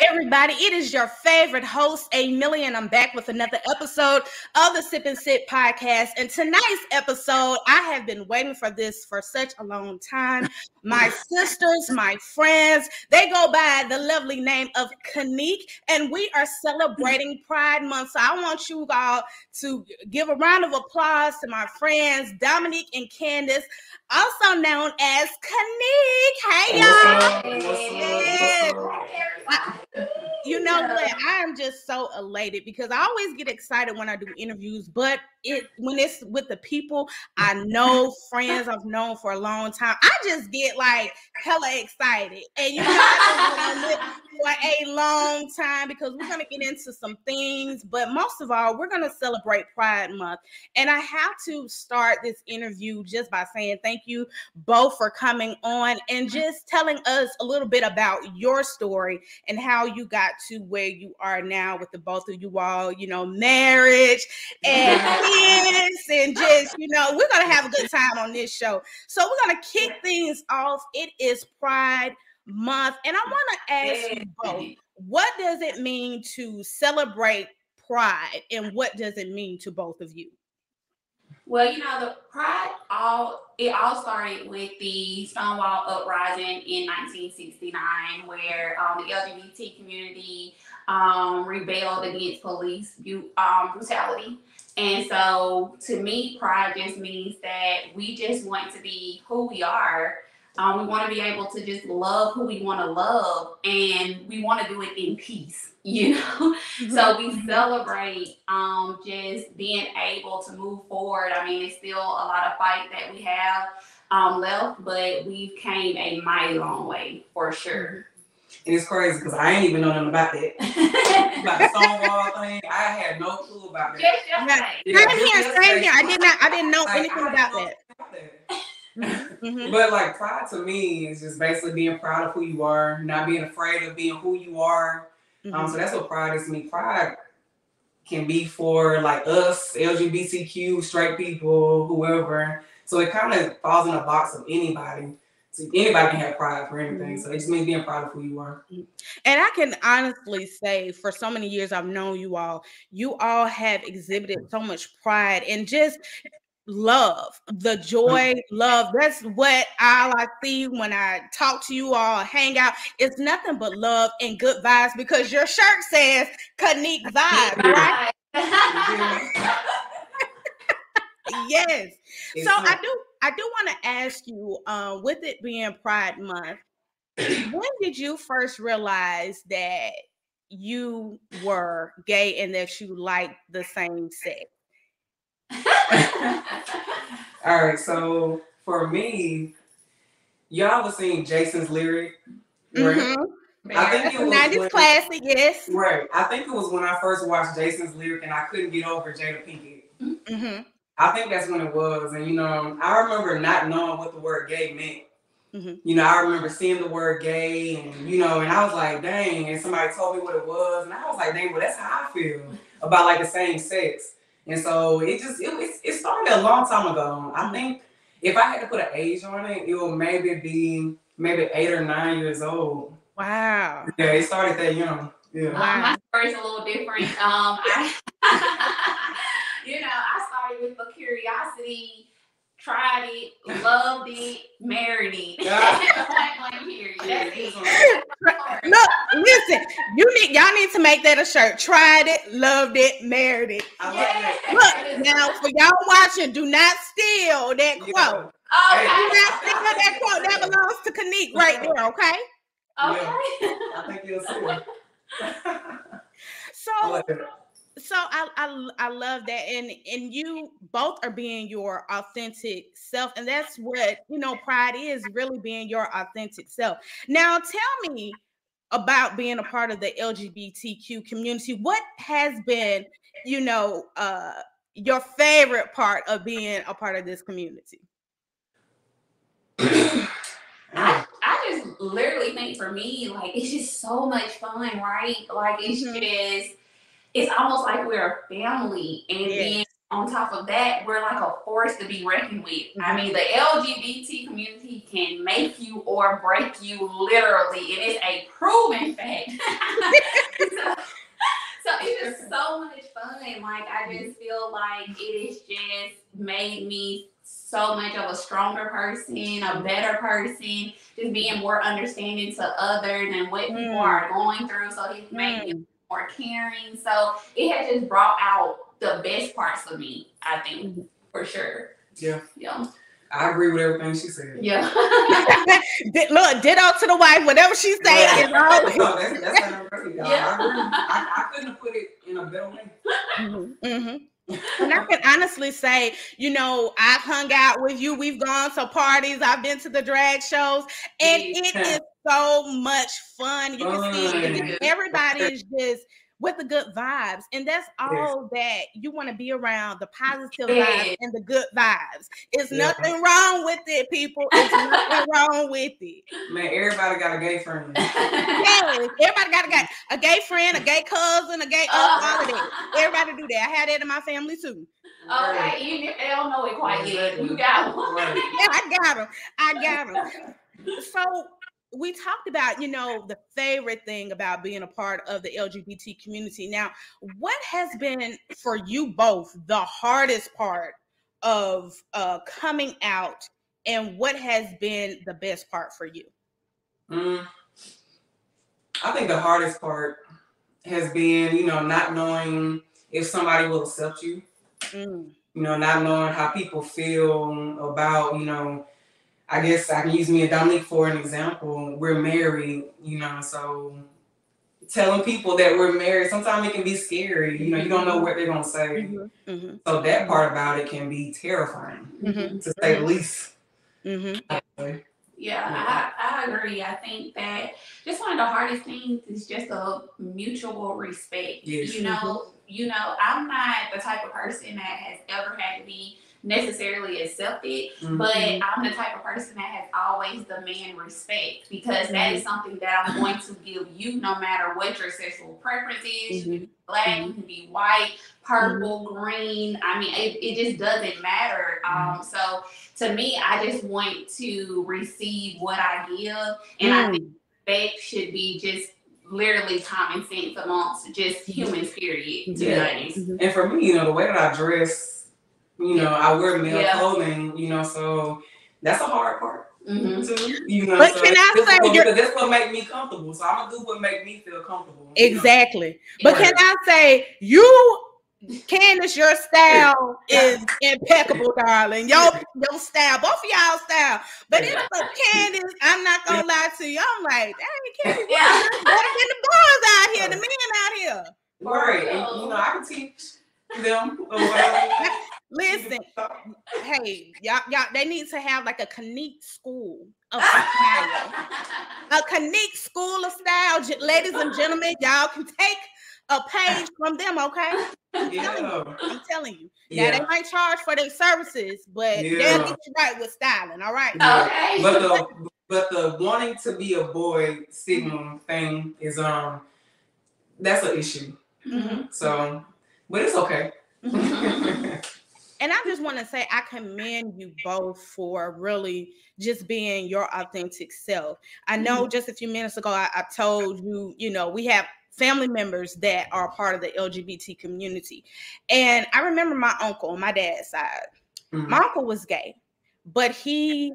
everybody? It is your favorite host, A Millie, and I'm back with another episode of the Sip and Sit podcast. And tonight's episode, I have been waiting for this for such a long time. My sisters, my friends, they go by the lovely name of Canique, and we are celebrating Pride Month. So I want you all to give a round of applause to my friends, Dominique and Candace, also known as Canique. Hey, y'all. Yes. You know what? I am just so elated because I always get excited when I do interviews, but when it's with the people I know, friends I've known for a long time, I just get like hella excited. And you know, I've been for a long time because we're going to get into some things, but most of all, we're going to celebrate Pride Month. And I have to start this interview just by saying thank you both for coming on and just telling us a little bit about your story and how you got to where you are now with the both of you all, you know, marriage and kids, and just, you know, we're going to have a good time on this show. So we're going to kick things off. It is Pride Month, and I want to ask you both, what does it mean to celebrate Pride, and what does it mean to both of you? Well, you know, the Pride, it all started with the Stonewall uprising in 1969, where the LGBT community rebelled against police brutality. And so, to me, Pride just means that we just want to be who we are. We want to be able to just love who we want to love, and we want to do it in peace, you know? So we celebrate just being able to move forward. I mean, it's still a lot of fight that we have left, but we've came a mighty long way, for sure. And it's crazy because I ain't even know nothing about that. About the Stonewall thing, I had no clue about that. Same here. I didn't know anything about that. But like pride to me is just basically being proud of who you are, not being afraid of being who you are. So that's what pride is to me. Pride can be for like us, LGBTQ, straight people, whoever. So it kind of falls in a box of anybody. So anybody can have pride for anything. So it just means being proud of who you are. And I can honestly say for so many years I've known you all have exhibited so much pride and just love, the joy, love. That's what I see when I talk to you all, hang out. It's nothing but love and good vibes because your shirt says Canique Vibe, right? Yes. So I do want to ask you, with it being Pride Month, when did you first realize that you were gay and that you liked the same sex? All right, so for me, y'all was seeing Jason's lyric, right? I think it was 90s classic, yes. Right. I think it was when I first watched Jason's lyric and I couldn't get over Jada Pinkett. I think that's when it was, and you know, I remember not knowing what the word gay meant. You know, I remember seeing the word gay, and you know, and I was like, dang, and somebody told me what it was, and I was like, dang, well, that's how I feel about like the same sex. And so it started a long time ago. I think if I had to put an age on it, it would maybe be 8 or 9 years old. Wow. Yeah, it started that young. Yeah. My story's a little different. I started with the curiosity, tried it, loved it, married it. Look, listen, y'all need to make that a shirt. Tried it, loved it, married it. Look, now for y'all watching, do not steal that quote. Do not steal that quote. That belongs to Canique right there, okay? Okay. I think you'll see. So I love that, and you both are being your authentic self, and that's what, you know, pride is, really being your authentic self. Now tell me about being a part of the LGBTQ community. What has been, you know, your favorite part of being a part of this community? I just literally think for me, like, it's just so much fun, right? Like, it's just, it's almost like we're a family, and then on top of that, we're like a force to be reckoned with. I mean, the LGBT community can make you or break you literally. It is a proven fact. So it's just so much fun. Like, I just feel like it has just made me so much of a stronger person, a better person, just being more understanding to others and what people are going through. So it's made me more caring. So it has just brought out the best parts of me, I think, for sure. Yeah. Yeah. I agree with everything she said. Yeah. Look, ditto to the wife, whatever she said. Right. Is always... No, that's not agree, y'all. Yeah. I couldn't have put it in a better way. And I can honestly say, you know, I've hung out with you. We've gone to parties. I've been to the drag shows, and it is so much fun. You can see everybody is just with the good vibes, and that's all that you want to be around, the positive vibes and the good vibes. It's nothing wrong with it, people. It's nothing wrong with it. Man, everybody got a gay friend. Yes, everybody got a gay friend, a gay cousin, a gay all of that. Everybody do that. I had that in my family too. Okay, even if they don't know it quite yet, you got one. Yeah, I got them. So we talked about, you know, the favorite thing about being a part of the LGBT community. Now, what has been for you both the hardest part of coming out, and what has been the best part for you? I think the hardest part has been, you know, not knowing if somebody will accept you. You know, not knowing how people feel about, you know, I guess I can use me and Dominique for an example. We're married, you know, so telling people that we're married, sometimes it can be scary. You know, you don't know what they're going to say. So that part about it can be terrifying, to say the least. Yeah, I agree. I think that just one of the hardest things is just a mutual respect. Yes. You know, I'm not the type of person that has ever had to be necessarily accepted, but I'm the type of person that has always demanded respect, because that is something that I'm going to give you no matter what your sexual preference is. You can be black, you can be white, purple, green. I mean, it just doesn't matter. So to me, I just want to receive what I give, and I think respect should be just literally common sense amongst just humans, period, to be honest. And for me, you know, the way that I dress, you know, I wear male clothing, you know, so that's a hard part too. You know, but so can I say, because that's what makes me comfortable. So I'm gonna do what makes me feel comfortable. Exactly. But can I say, you, Candace, your style is impeccable, darling. Your style, both of y'all style. But it's like, Candace, I'm not gonna lie to you. I'm like, dang, Candace, better than the boys out here, the men out here. Right. And, you know, I can teach them or whatever. Listen, hey, y'all, they need to have like a Canique school of style. A Canique school of style. Ladies and gentlemen, y'all can take a page from them, okay? I'm telling you. Now, they might charge for their services, but they'll get you right with styling, all right? Okay. But the wanting to be a boy stigma thing is, that's an issue. So, but it's okay. And I just want to say, I commend you both for really just being your authentic self. I know just a few minutes ago, I told you, you know, we have family members that are part of the LGBT community. And I remember my uncle on my dad's side. My uncle was gay, but he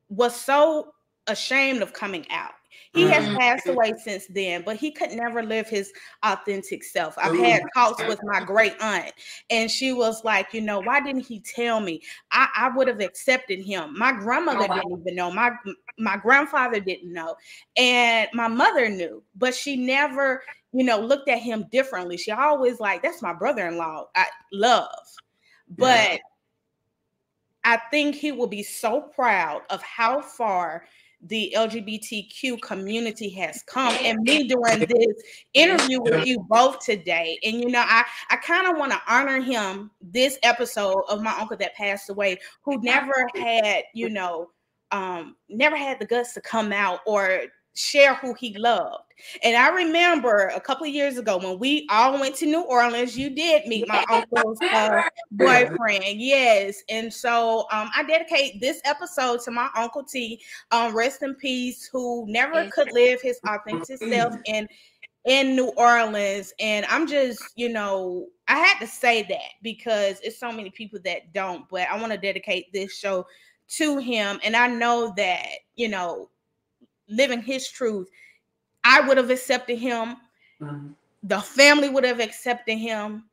was so ashamed of coming out. He has passed away since then, but he could never live his authentic self. I've had talks with my great aunt, and she was like, you know, why didn't he tell me? I would have accepted him. My grandmother didn't even know. My grandfather didn't know. And my mother knew, but she never, you know, looked at him differently. She always like, that's my brother-in-law. I love. But I think he will be so proud of how far the LGBTQ community has come, and me doing this interview with you both today. And, you know, I kind of want to honor him this episode of my uncle that passed away, who never had, you know, never had the guts to come out or share who he loved. And I remember a couple of years ago when we all went to New Orleans, you did meet my uncle's boyfriend. Yes. And so I dedicate this episode to my Uncle T, rest in peace, who never could live his authentic self in New Orleans. And I'm just, I had to say that because it's so many people that don't, but I want to dedicate this show to him. And I know that, living his truth, I would have accepted him. Mm-hmm. The family would have accepted him.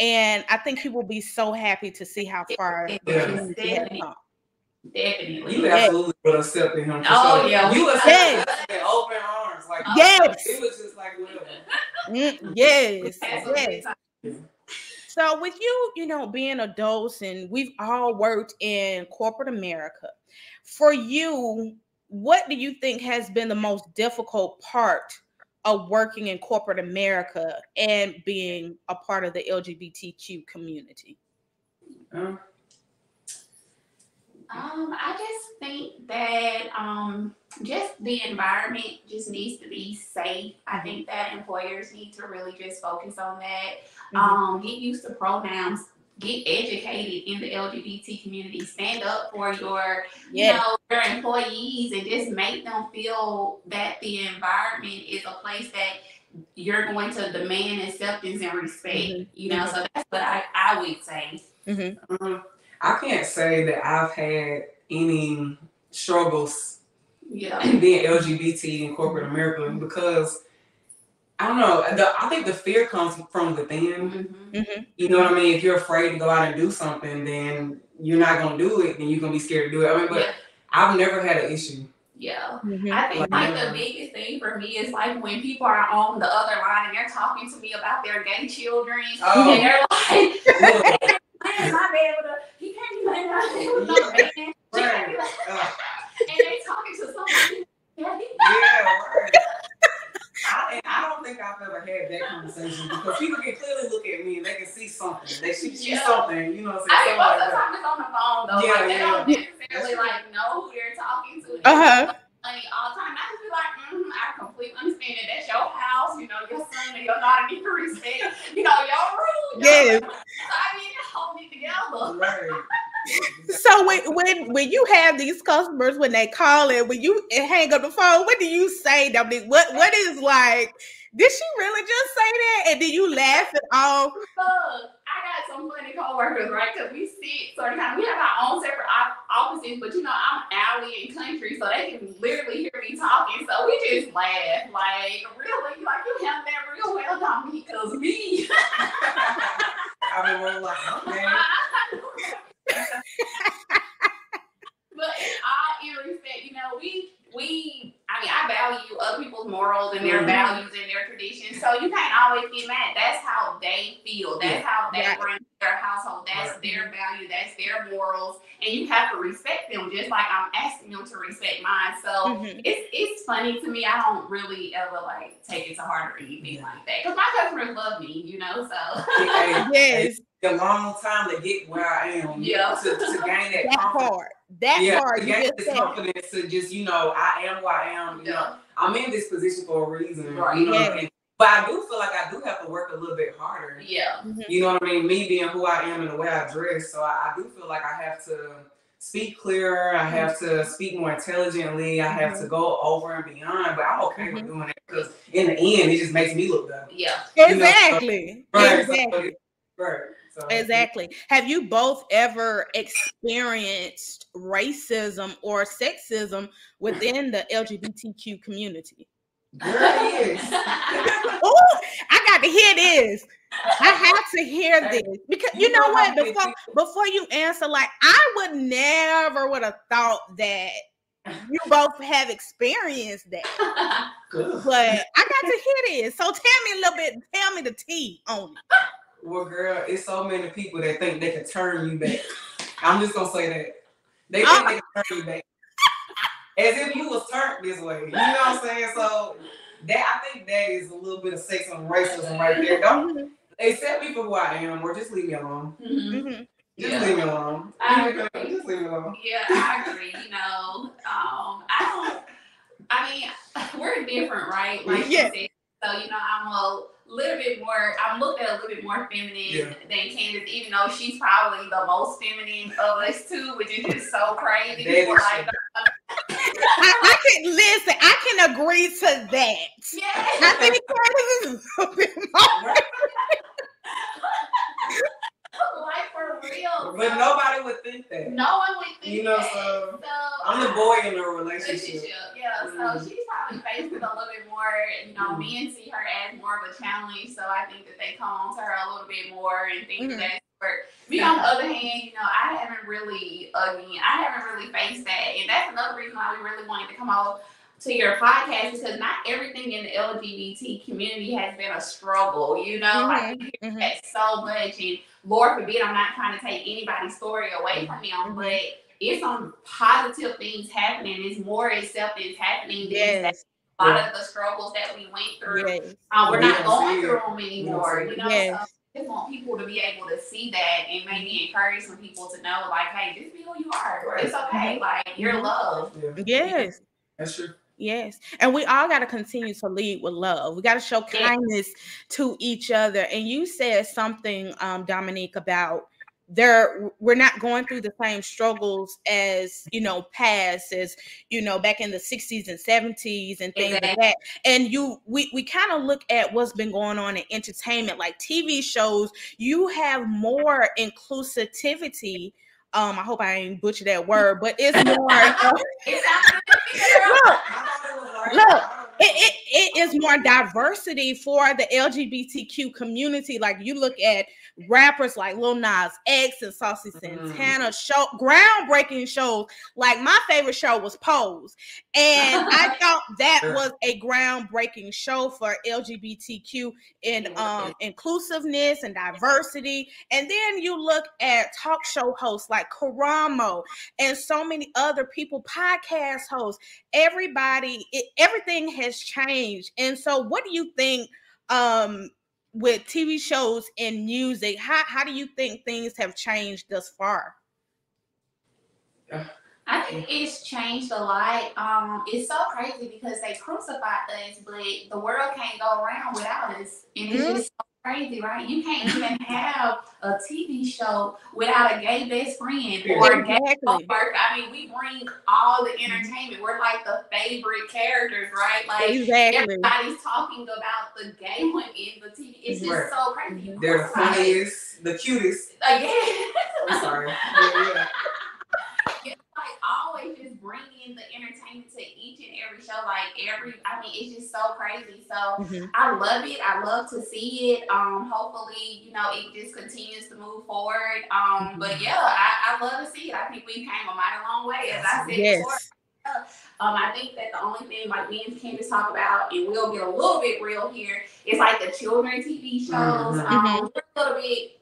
And I think he will be so happy to see how far he has come. Definitely. You absolutely would have accepted him. Oh, yeah. You would have accepted him open arms. Like, yes. It was just like, whatever. Yes. Yes. So with you, being adults, and we've all worked in corporate America, for you, what do you think has been the most difficult part of working in corporate America and being a part of the LGBTQ community? I just think that just the environment just needs to be safe. I think that employers need to really just focus on that. Get used to pronouns. Get educated in the LGBT community. Stand up for your employees, and just make them feel that the environment is a place that you're going to demand acceptance and respect. So that's what I would say. I can't say that I've had any struggles in being LGBT in corporate America because I don't know. I think the fear comes from within. You know what I mean? If you're afraid to go out and do something, then you're not going to do it, then you're going to be scared to do it. But I've never had an issue. Yeah. I think the biggest thing for me is like when people are on the other line and they're talking to me about their gay children and they're like, man, my baby, he can't be like that. He was not a man. She can't be like that. And they're talking to somebody. Right. I don't think I've ever had that conversation because people can clearly look at me and they can see something. They see something, you know what I'm saying? Most of the time it's on the phone though. They don't necessarily know who they're talking to. Money all the time. I just be like, I completely understand that that's your house, your son and your daughter need to respect, your rules. Yes. I mean, hold it together. Right. So when you have these customers, when they call it, when you hang up the phone, what do you say, Dominique? What is like, did she really just say that? And then you laugh at all? I got some funny coworkers, right? Because we sit sort of we have our own separate offices, but I'm alley and country, so they can literally hear me talking. So we just laugh, like, really? Like, you handle that real well, Dominique, because me. I've been really like, okay. But in respect, I value other people's morals and their values and their traditions. So you can't always get mad. That's how they feel. That's how they run their household. That's their value. That's their morals. And you have to respect them just like I'm asking them to respect mine. So it's funny to me. I don't really ever take it to heart or anything like that. Because my customers love me, so. Yes. A long time to get where I am. To gain that part. That part. To gain this confidence to just, I am who I am. I'm in this position for a reason. Right. But I do feel like I do have to work a little bit harder. Yeah. You know what I mean? Me being who I am and the way I dress. So I do feel like I have to speak clearer. I have to speak more intelligently. I have to go over and beyond. But I'm okay with doing it because in the end, it just makes me look better. Yeah. Exactly. Right. Right. So, exactly. Have you both ever experienced racism or sexism within the LGBTQ community? Yes. Oh, I got to hear this. I have to hear this because you know what? Before you answer, I would have thought that you both have experienced that. But I got to hear this. So tell me a little bit. Tell me the tea on it. Well, girl, it's so many people that think they can turn you back. I'm just gonna say that. They think they can turn you back. As if you was turned this way. You know what I'm saying? So I think that is a little bit of sexism and racism right there. Don't accept me for who I am or just leave me alone. Just leave me alone. I agree. Just leave me alone. Yeah, I agree. I don't I mean, we're different, right? Like you said. So, you know, I'm looked at a little bit more feminine than Candace, even though she's probably the most feminine of us two, which is just so crazy. People like, I can listen. I can agree to that. Yeah. I think Candace is a little bit more. Like for real. But nobody would think that. No one would think that. You know, so I'm the boy in a relationship. Yeah, so she's probably faced with a little bit more, you know, men see her as more of a challenge, so I think that they come on to her a little bit more and things of that sort. Me, on the other hand, you know, I haven't really faced that, and that's another reason why we really wanted to come on to your podcast, because not everything in the LGBT community has been a struggle, you know, I hear that so much, and Lord forbid, I'm not trying to take anybody's story away from them, but it's some positive things happening. It's more acceptance happening than a lot of the struggles that we went through. We're not going through them anymore, you know, so I just want people to be able to see that and maybe encourage some people to know, like, hey, just be who you are. It's okay. Like, you're loved. Yes. That's true. Yes. And we all got to continue to lead with love. We got to show kindness to each other. And you said something, Dominique, about we're not going through the same struggles as, you know, past, as, you know, back in the 60s and 70s and things like that. And we kind of look at what's been going on in entertainment, like TV shows. You have more inclusivity. I hope I ain't butchered that word, but it's more. Look, it is more diversity for the LGBTQ community. Like, you look at rappers like Lil Nas X and Saucy Santana, groundbreaking shows. Like, my favorite show was Pose, and I thought that was a groundbreaking show for LGBTQ and inclusiveness and diversity. And then you look at talk show hosts like Karamo and so many other people, podcast hosts. Everything has changed. And so what do you think with TV shows and music, how do you think things have changed thus far? I think it's changed a lot. It's so crazy because they crucified us, but the world can't go around without us. And it's just so crazy, right? You can't even have a TV show without a gay best friend or a gay co-worker. I mean, we bring all the entertainment. We're like the favorite characters, right? Like, everybody's talking about the gay one in the TV. It's just so crazy. They're the funniest, the cutest. I'm sorry. Like, always just bring in the entertainment to each and every show. I mean, it's just so crazy. So I love it. I love to see it. Hopefully, you know, it just continues to move forward. But yeah, I love to see it. I think we came a mighty long way, as I said before. I think that the only thing, like, me and Candace talk about, and we'll get a little bit real here, is like the children TV shows. We're a little bit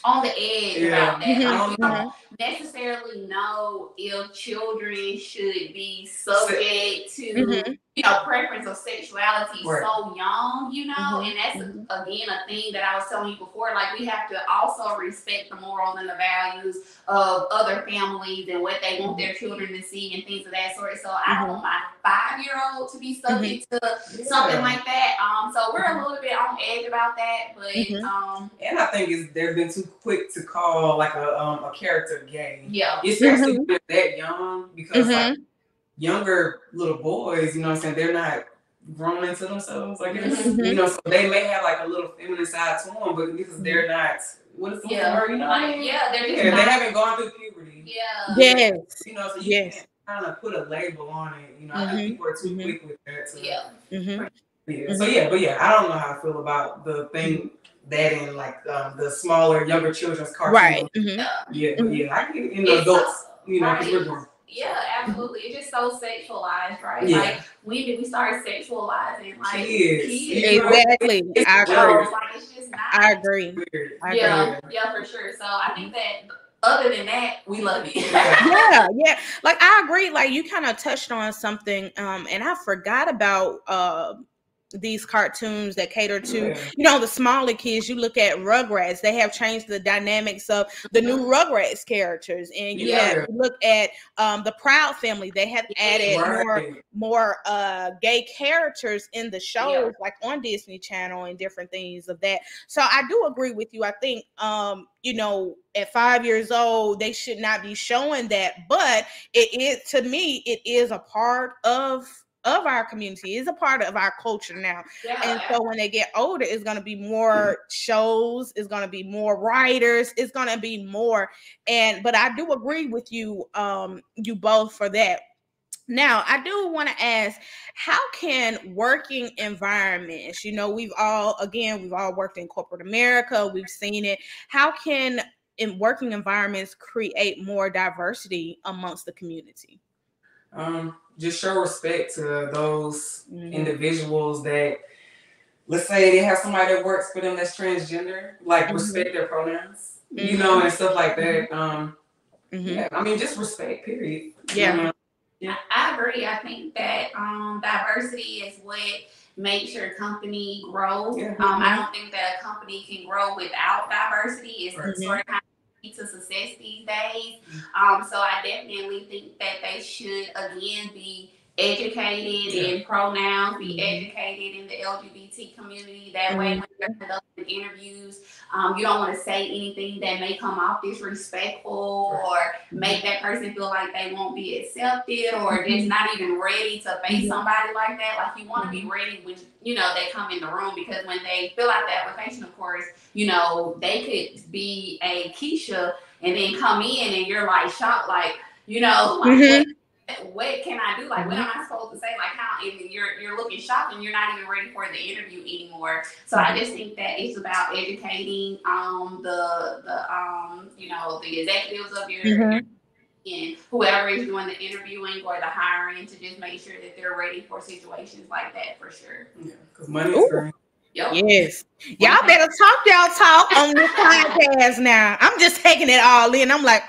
on the edge about that. Like, we don't necessarily know if children should be subject to, you know, preference of sexuality so young, you know, and that's, again, a thing that I was telling you before. Like, we have to also respect the morals and the values of other families and what they want their children to see and things of that sort. So I don't want my 5-year-old to be subject to something like that. So we're a little bit on edge about that, but and I think they've been too quick to call like a character gay. Especially when they're that young, because like younger little boys, you know what I'm saying, they're not grown into themselves, I guess. You know, so they may have like a little feminine side to them, but because they're not, what is the word, you know? They haven't gone through puberty. You know, so you can't kind of put a label on it. You know, I think people are too quick with that. So, So I don't know how I feel about the thing that in like the smaller, younger children's cartoons. Right. I get it in the adults, you know, because we're doing. Yeah, absolutely. It's just so sexualized, right? Like, when did we start sexualizing like kids? Exactly. I agree. Like, it's just not. I agree. Yeah, for sure. So I think that other than that, we love it. yeah. Like, I agree. Like, you kind of touched on something, and I forgot about these cartoons that cater to, you know, the smaller kids. You look at Rugrats, they have changed the dynamics of the new Rugrats characters. And you have look at the Proud Family, they have added more gay characters in the shows, like on Disney Channel and different things of that. So I do agree with you. I think you know, at 5 years old, they should not be showing that, but it is, to me, it is a part of our community, is a part of our culture now. And so when they get older, it's going to be more shows, it's going to be more writers, it's going to be more. But I do agree with you, you both for that. Now, I do want to ask, how can working environments, you know, we've all worked in corporate America, we've seen it. How can in working environments create more diversity amongst the community? Just show respect to those individuals that, let's say they have somebody that works for them that's transgender, like respect their pronouns, you know, and stuff like that. Yeah, I mean, just respect, period. Yeah. I agree. I think that diversity is what makes your company grow. I don't think that a company can grow without diversity. It's sort of kind of key to success these days. So I definitely think that they should, again, be educated in pronouns, be educated in the LGBT community. That way, when you're conducting interviews, you don't want to say anything that may come off disrespectful or make that person feel like they won't be accepted or just not even ready to face somebody like that. Like, you want to be ready when, you know, they come in the room, because when they fill out the application, of course, you know, they could be a Keisha and then come in and you're like shocked, like, you know, like, what can I do? Like, what am I supposed to say? Like, how you're looking shocked and you're not even ready for the interview anymore. So I just think that it's about educating the you know, the executives of your and whoever is doing the interviewing or the hiring, to just make sure that they're ready for situations like that, for sure. Yeah, because money is great. Yes. Y'all better talk y'all talk on this podcast now. I'm just taking it all in. I'm like,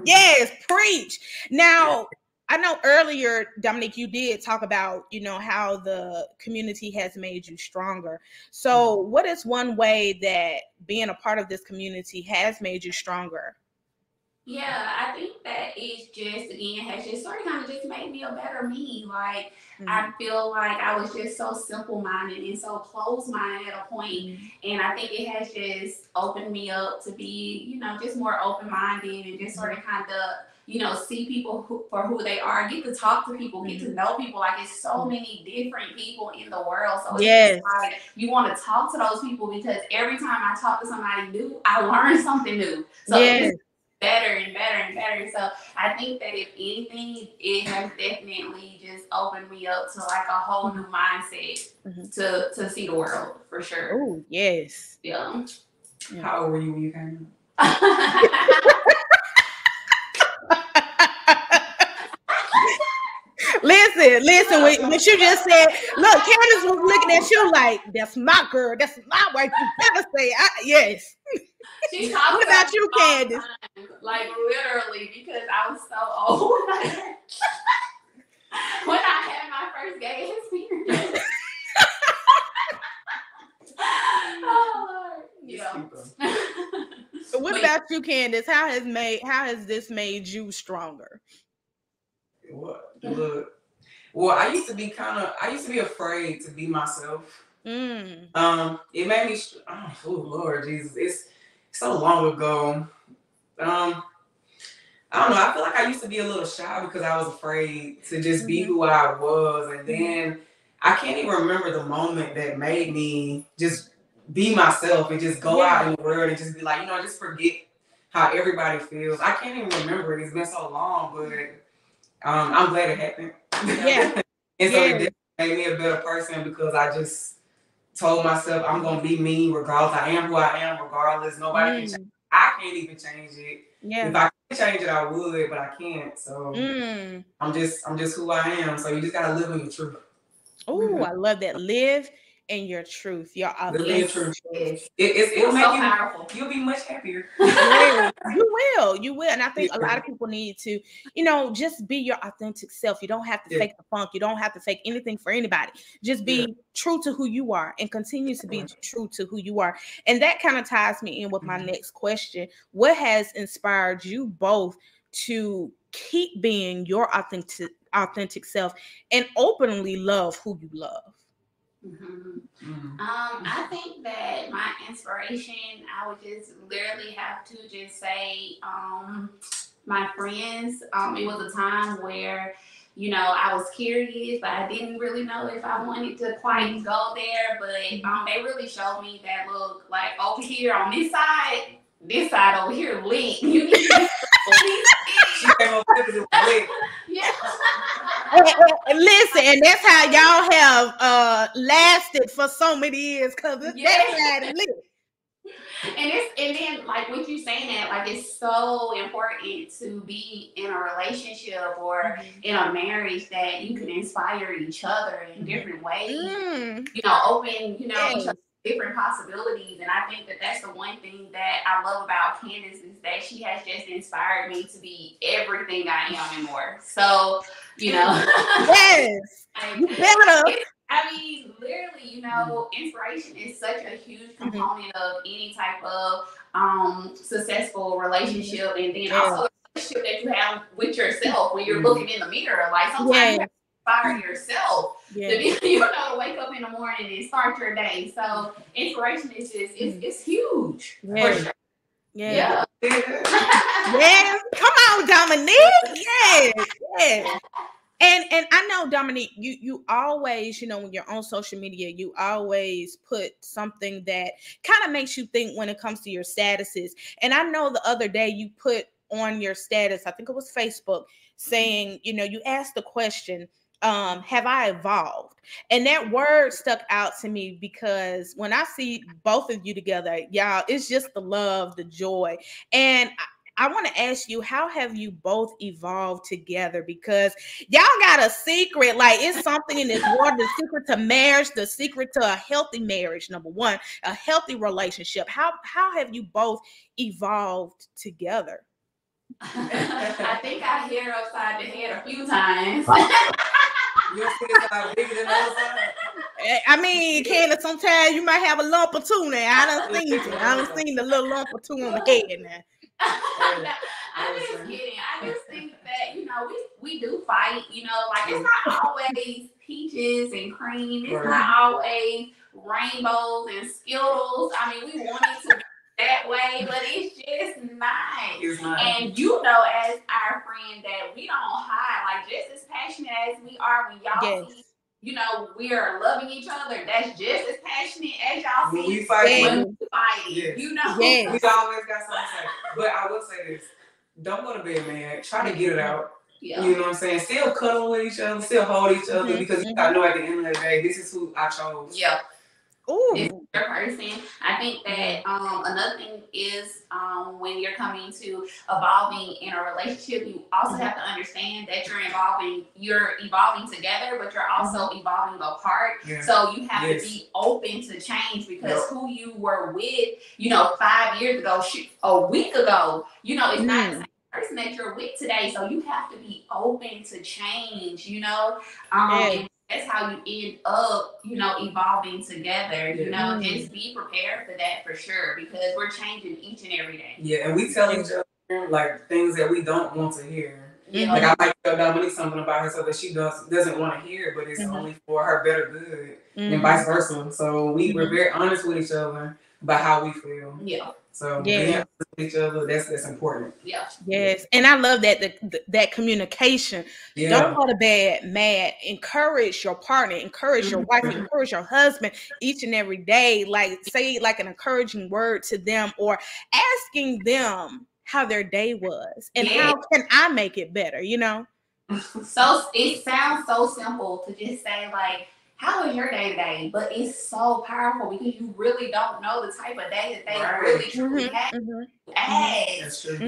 yes, preach. Now, I know earlier, Dominique, you did talk about, you know, how the community has made you stronger. So what is one way that being a part of this community has made you stronger? Yeah, I think that it's just, again, has just sort of kind of just made me a better me. Like, I feel like I was just so simple-minded and so closed-minded at a point. And I think it has just opened me up to be, you know, just more open-minded and just sort of kind of, you know, see people for who they are, get to talk to people, get to know people. Like, it's so many different people in the world. So it's like, you want to talk to those people, because every time I talk to somebody new, I learn something new. So it's better and better and better. So I think that if anything, it has definitely just opened me up to like a whole new mindset to see the world, for sure. Oh, yes. Yeah. How old were you when you came Listen, what you just said, look, Candace was looking at you like, that's my girl, that's my wife, you better say, yes. What about you, Candace? Like, literally, because I was so old. When I had my first gay experience. Oh, Lord. Yeah. What about you, Candace? How has this made you stronger? What? Well, I used to be afraid to be myself. It made me, oh Lord Jesus, it's so long ago. I don't know. I feel like I used to be a little shy because I was afraid to just be who I was. And then I can't even remember the moment that made me just be myself and just go out in the world and just be like, you know, just forget how everybody feels. I can't even remember it. It's been so long, but I'm glad it happened. Yeah. And so it made me a better person, because I just told myself I'm going to be me regardless. I am who I am regardless. Nobody can change it. I can't even change it. Yeah. If I could change it, I would, but I can't. So I'm just who I am. So you just got to live in your truth. Oh, I love that. Live in your truth, your Living your authentic. truth. It'll make so you powerful. You'll be much happier. Yeah, you will. And I think a lot of people need to, just be your authentic self. You don't have to fake the funk. You don't have to fake anything for anybody. Just be true to who you are and continue to be true to who you are. And that kind of ties me in with my next question. What has inspired you both to keep being your authentic self and openly love who you love? I think that my inspiration, I would just literally have to just say, my friends. It was a time where, I was curious, but I didn't really know if I wanted to quite go there. But they really showed me that, look, like over here on this side over here lit. You need to She came up with it lit. Yeah. Listen, and that's how y'all have lasted for so many years, because that's how it lit. And then like what you saying that, like, it's so important to be in a relationship or in a marriage that you can inspire each other in different ways. Open, each other different possibilities. And I think that that's the one thing that I love about Candace, is that she has just inspired me to be everything I am and more. So, yes, you better. I mean, literally, inspiration is such a huge component of any type of successful relationship. And then also the relationship that you have with yourself when you're looking in the mirror. Like, sometimes you have to inspire yourself to be, to wake up in the morning and start your day. So inspiration is just, it's huge. For sure. Yeah. Yes. Come on, Dominique. Yes. And I know, Dominique, you always, when you're on social media, you always put something that kind of makes you think when it comes to your statuses. And I know the other day you put on your status, I think it was Facebook, saying, you asked the question, have I evolved? And that word stuck out to me, because when I see both of you together, y'all, it's just the love, the joy. And I want to ask you, how have you both evolved together? Because y'all got a secret, like, it's something in this world, the secret to marriage, the secret to a healthy marriage, number one, a healthy relationship. How have you both evolved together? I think I hit her upside the head a few times. You don't see this side bigger than the other side? I mean, Candace, sometimes you might have a lump or two now. I done seen the little lump or two on the head now. I'm just kidding. I just think that, we do fight, like, it's not always peaches and cream. It's not always rainbows and Skittles. I mean, we want it to be that way, but it's just not. It's not. And as our friend, that we don't hide, like, just as passionate as we are when y'all see, we are loving each other. That's just as passionate as y'all see. We fight. When we fighting, We always got something to say. But I will say this: don't go to bed mad. Try to get it out. Yeah. You know what I'm saying? Still cuddle with each other. Still hold each other, because you gotta know at the end of the day, this is who I chose. Yeah. Ooh. This is your person. I think that another thing is when you're coming to evolving in a relationship, you also have to understand that you're evolving together, but you're also evolving apart. Yeah. So you have to be open to change, because who you were with, 5 years ago, a week ago, it's not the same person that you're with today. So you have to be open to change, and that's how you end up, evolving together. Just be prepared for that, for sure, because we're changing each and every day. Yeah, and we tell each other, like, things that we don't want to hear. Yeah. Like, I might tell Dominique something about herself that she doesn't want to hear, but it's only for her better good, and vice versa. So we're very honest with each other about how we feel. Yeah. So being honest with each other, that's important. Yeah. Yes, and I love that communication. Yeah. Don't go to bed mad. Encourage your partner, encourage your wife, encourage your husband each and every day. Like, say like an encouraging word to them, or asking them how their day was and how can I make it better, So it sounds so simple to just say, like, how was your day today? But it's so powerful, because you really don't know the type of day that they really truly have. That's true.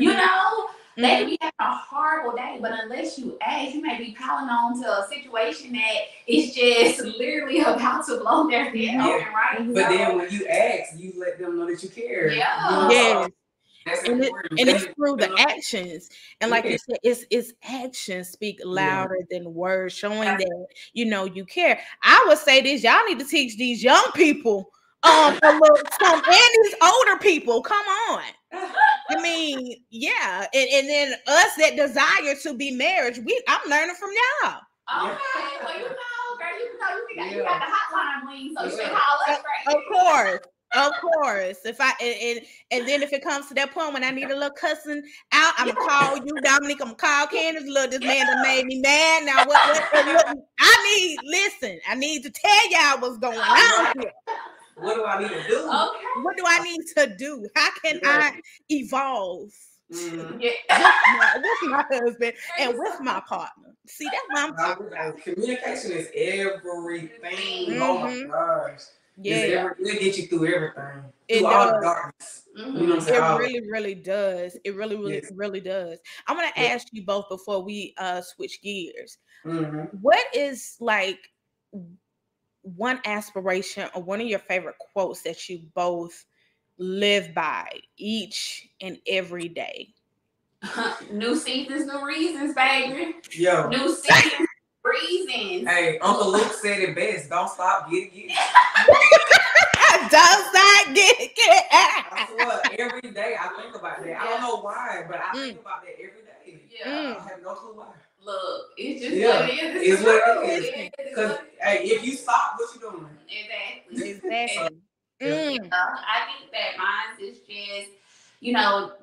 They could be having a horrible day, but unless you ask, you may be piling on to a situation that is just literally about to blow their head open, right? But then when you ask, you let them know that you care. Yeah. Yes. That's and important. it's through the actions, and like you said, it's actions speak louder than words, showing that you care. I would say this: y'all need to teach these young people a little something, and these older people. Come on, I mean, yeah, and then us that desire to be married, I'm learning from y'all. Okay, well, girl, you got the hotline wings, so you can call us. Of course. If I and then if it comes to that point when I need a little cussing out, I'm gonna call you, Dominique. I'm gonna call Candace. Look, this man that made me mad. Now what I need to tell y'all what's going on here. What do I need to do? Okay. What do I need to do? How can I evolve? Mm-hmm. With my husband and with my partner. See, that's what I'm talking about. Communication is everything. Mm-hmm. Oh my gosh. Yeah. It'll get you through everything. It through does. all the darkness. Mm-hmm. You know what I'm saying? It really does. It really does. I'm gonna ask you both before we switch gears. Mm-hmm. What is like one aspiration or one of your favorite quotes that you both live by each and every day? New seasons, new reasons, baby. Yo. New seasons, reasons. Hey, Uncle Luke said it best. Don't stop, get it. Don't stop, get it. I swear, every day I think about that. I don't know why, but I think about that every day. Yeah. I have no clue why. Look, it's just what it is. It's what it is. Because hey, if you stop, what you doing? Exactly. I think that mine is just,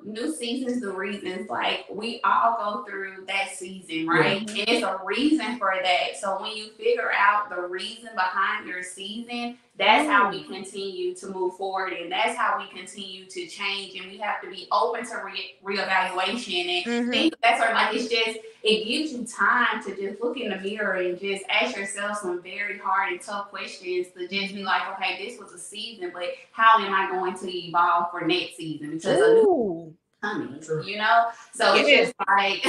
new seasons, the reasons. Like, we all go through that season, right? Mm-hmm. And it's a reason for that. So when you figure out the reason behind your season, that's how we continue to move forward, and that's how we continue to change. And we have to be open to reevaluation and things of that sort. Like, it's just, it gives you time to just look in the mirror and just ask yourself some very hard and tough questions to just be like, okay, this was a season, but how am I going to evolve for next season? Because a new coming, So it's just like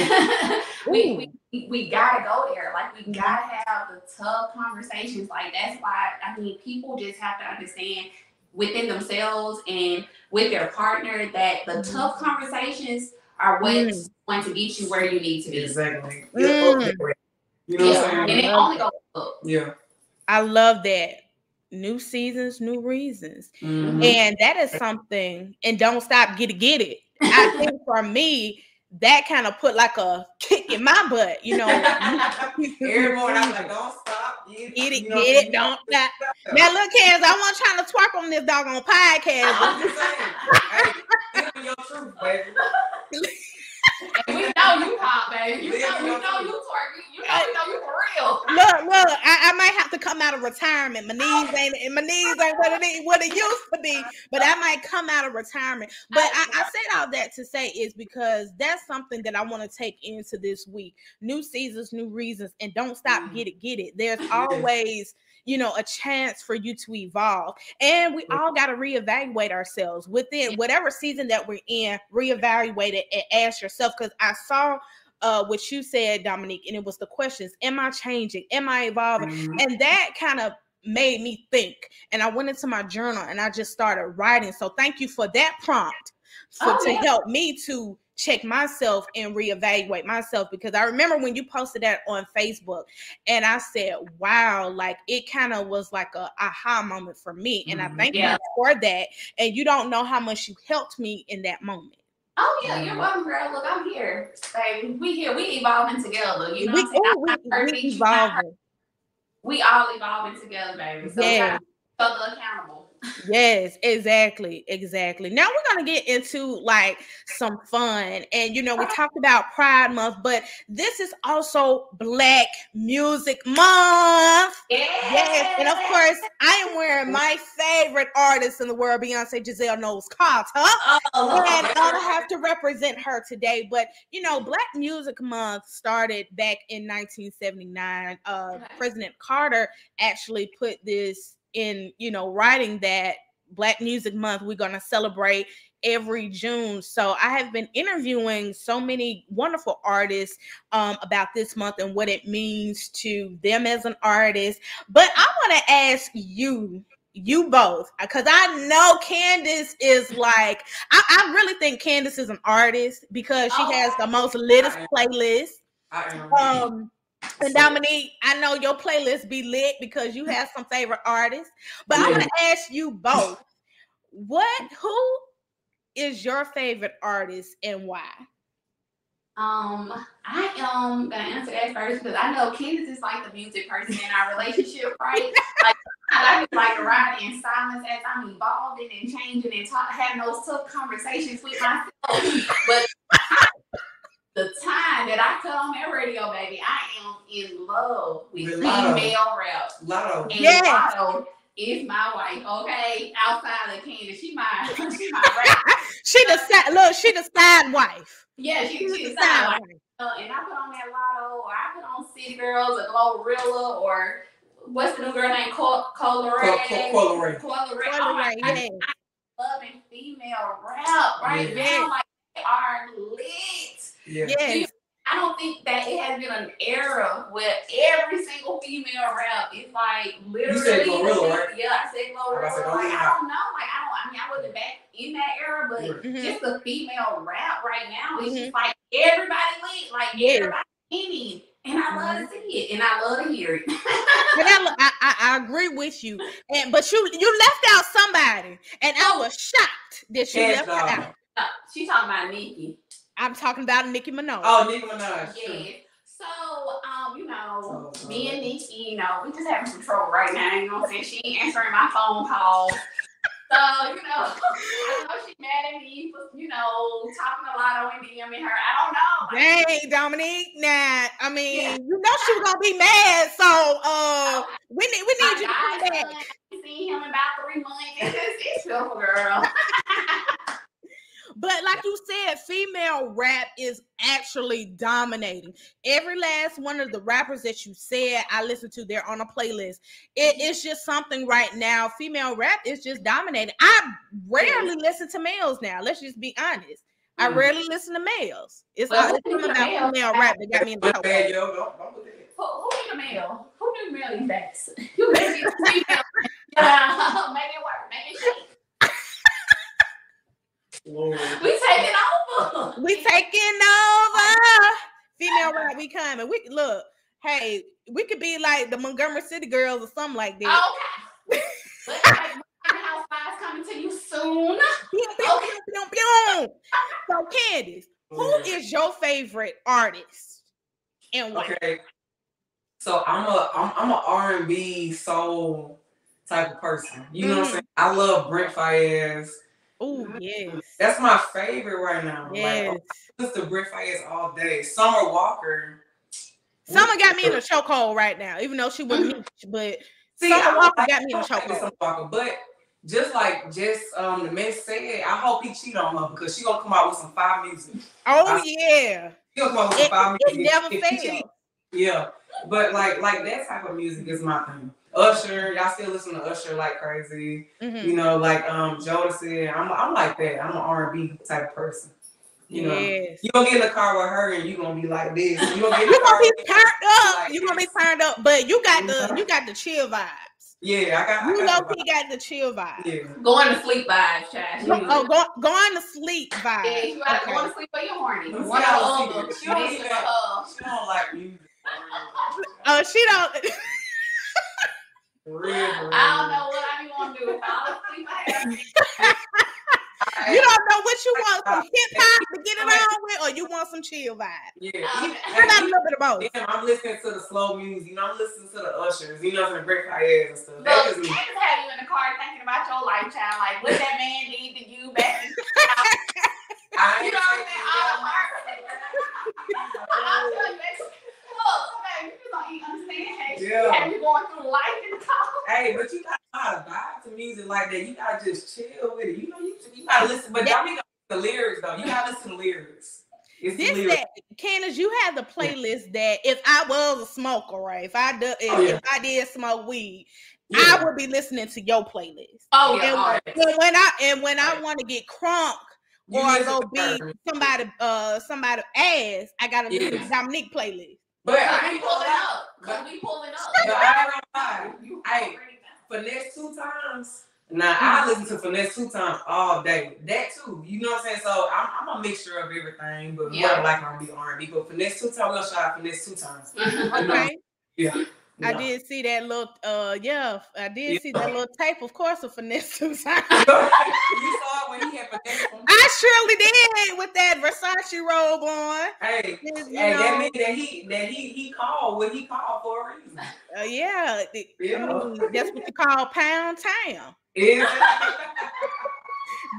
we gotta go there. Like, we gotta have the tough conversations. Like, that's why I think people just have to understand within themselves and with their partner that the tough conversations are what's going to get you where you need to be. Exactly. You know what I'm saying? And it only goes up. Yeah. I love that. New seasons, new reasons. Mm-hmm. And that is something, and don't stop, get it. I think for me, that kind of put like a kick in my butt, Every morning I'm like, don't stop, get it, don't stop. Now look, Kaz, I wasn't trying to twerk on this doggone podcast. I'm just saying, hey, live your truth, baby. And we know you hot, baby. You know you twerking. You know you for real. Look, I might have to come out of retirement. My knees ain't what it used to be, but I might come out of retirement. But I said all that to say is because that's something that I want to take into this week. New seasons, new reasons, and don't stop, get it. There's always a chance for you to evolve. And we all got to reevaluate ourselves within whatever season that we're in, reevaluate it and ask yourself. Because I saw what you said, Dominique, and it was the questions. Am I changing? Am I evolving? And that kind of made me think. And I went into my journal and I just started writing. So thank you for that prompt to help me to check myself and reevaluate myself, because I remember when you posted that on Facebook and I said, wow, like it kind of was like a aha moment for me. And I thank you for that. And you don't know how much you helped me in that moment. Oh yeah, you're welcome, girl. Look, I'm here. Baby, we here. We evolving together. You know what I'm saying? We evolving. We all evolving together, baby. So we gotta be further accountable. Yes, exactly. Now we're going to get into like some fun. And, we talked about Pride Month, but this is also Black Music Month. Yes. And of course, I am wearing my favorite artist in the world, Beyonce Giselle Knowles Carter. And I have to represent her today. But, Black Music Month started back in 1979. President Carter actually put this in, writing that Black Music Month, we're going to celebrate every June. So I have been interviewing so many wonderful artists about this month and what it means to them as an artist. But I want to ask you both, because I know Candace is like, I really think Candace is an artist because she has the most latest playlist. And Dominique, I know your playlist be lit because you have some favorite artists. But I'm gonna ask you both, who is your favorite artist and why? I am gonna answer that first because I know Candace is like the music person in our relationship, right? Like I just like to ride in silence as I'm evolving and changing and having those tough conversations with myself. But the time that I cut on that radio, baby, I am in love with female rap. Lotto. And Lotto is my wife, okay? Outside of Candace, she my rap. She the side wife. Yeah, she the side wife. And I put on that Lotto, or I put on City Girls, or Glorilla, or what's the new girl named Cola-Ray? Cola-Ray, yeah. I'm loving female rap right now. Like, they are lit. Yeah. Yes. I don't think that it has been an era where every single female rap is like literally. You said Glorilla, right? Yeah, I said Glorilla. Like, I don't know. Like, I wasn't back in that era, but just the female rap right now is just like everybody lit, like everybody in it. And I love to see it, and I love to hear it. I agree with you, but you left out somebody, and I was shocked that you left her out. She's talking about Nicki. I'm talking about Nicki Minaj. Oh, Nicki Minaj. Yeah. So, me and Nicki, we just having some trouble right now. You know what I'm saying? She ain't answering my phone calls. So, I know she's mad at me for, talking a lot on DMing her. I don't know. Dang, Dominique. Nah, I mean, she was gonna be mad. So, we need you to come back. I seen him in about 3 months. It's beautiful, girl. But like you said, female rap is actually dominating. Every last one of the rappers that you said, I listen to, they're on a playlist. It's just something right now. Female rap is just dominating. I rarely listen to males now. Let's just be honest. I rarely listen to males. It's something about female rap that got me in the house. Who need a male? Who need a male these days? You make it female. Make it work. Make it shake. Lord. We taking over. Female rap, we coming. We could be like the Montgomery City Girls or something like that. Okay. But Housewives coming to you soon. So Candace, who is your favorite artist and why? Okay. So I'm a R&B soul type of person. You know what I'm saying? I love Brent Faiyaz. Oh, yes. That's my favorite right now. Yes. Like, I listen to Brent Faiyaz all day. Summer Walker. Summer got me in a chokehold right now, even though she wasn't me. But Summer Walker got me in a chokehold. But just the man said, I hope he cheat on her because she gonna come out with some fire music. Oh, yeah. She gonna come out with some fire music. It never fails. Yeah. But like that type of music is my thing. Usher, y'all still listen to Usher like crazy. Like Jodeci. I'm like that. I'm an R&B type of person. You gonna get in the car with her and you gonna be like this. You gonna be turned up. Like you gonna be turned up, but you got the chill vibes. Yeah, I got the chill vibes. Yeah. Going to sleep vibes, Chad. Going to sleep vibes. Yeah, you gotta go to sleep for your horny. She don't like music. Oh, she don't. I don't know what I want to do. You don't know what you want, some hip hop to get it on with, or you want some chill vibe. Yeah, I got a little bit of both. Damn, I'm listening to the slow music. I'm listening to the Ushers. To the Brent Faiyaz and stuff. That just have you in the car thinking about your lifetime, like what that man did to you back in you know what I'm saying? I'll tell you that. Look, you don't understand. Have you going through life in the car? Hey, but you gotta know how to vibe to music like that. You gotta just chill with it. You gotta listen. But y'all got the lyrics though. You gotta listen to lyrics. Candace, you have the playlist that if I was a smoker, right? If I did smoke weed, I would be listening to your playlist. Oh yeah. And when I want to get crunk, or go beat somebody ass, I gotta listen to Dominique playlist. But I ain't pulling up. But I ain't gonna lie. Hey, Finesse 2 Times. Now I listen to Finesse 2 Times all day. That too. You know what I'm saying? So I'm a mixture of everything, but more like R&B. But Finesse 2 Times, we'll shout out Finesse 2 Times. Okay. Yeah. I did see that little I did see that little tape, of course, of Finesse 2 Times. You saw it when he had Finesse. I surely did with that Versace robe on. Hey, that means that he called what he called for a reason. I mean, that's what you call Pound Town.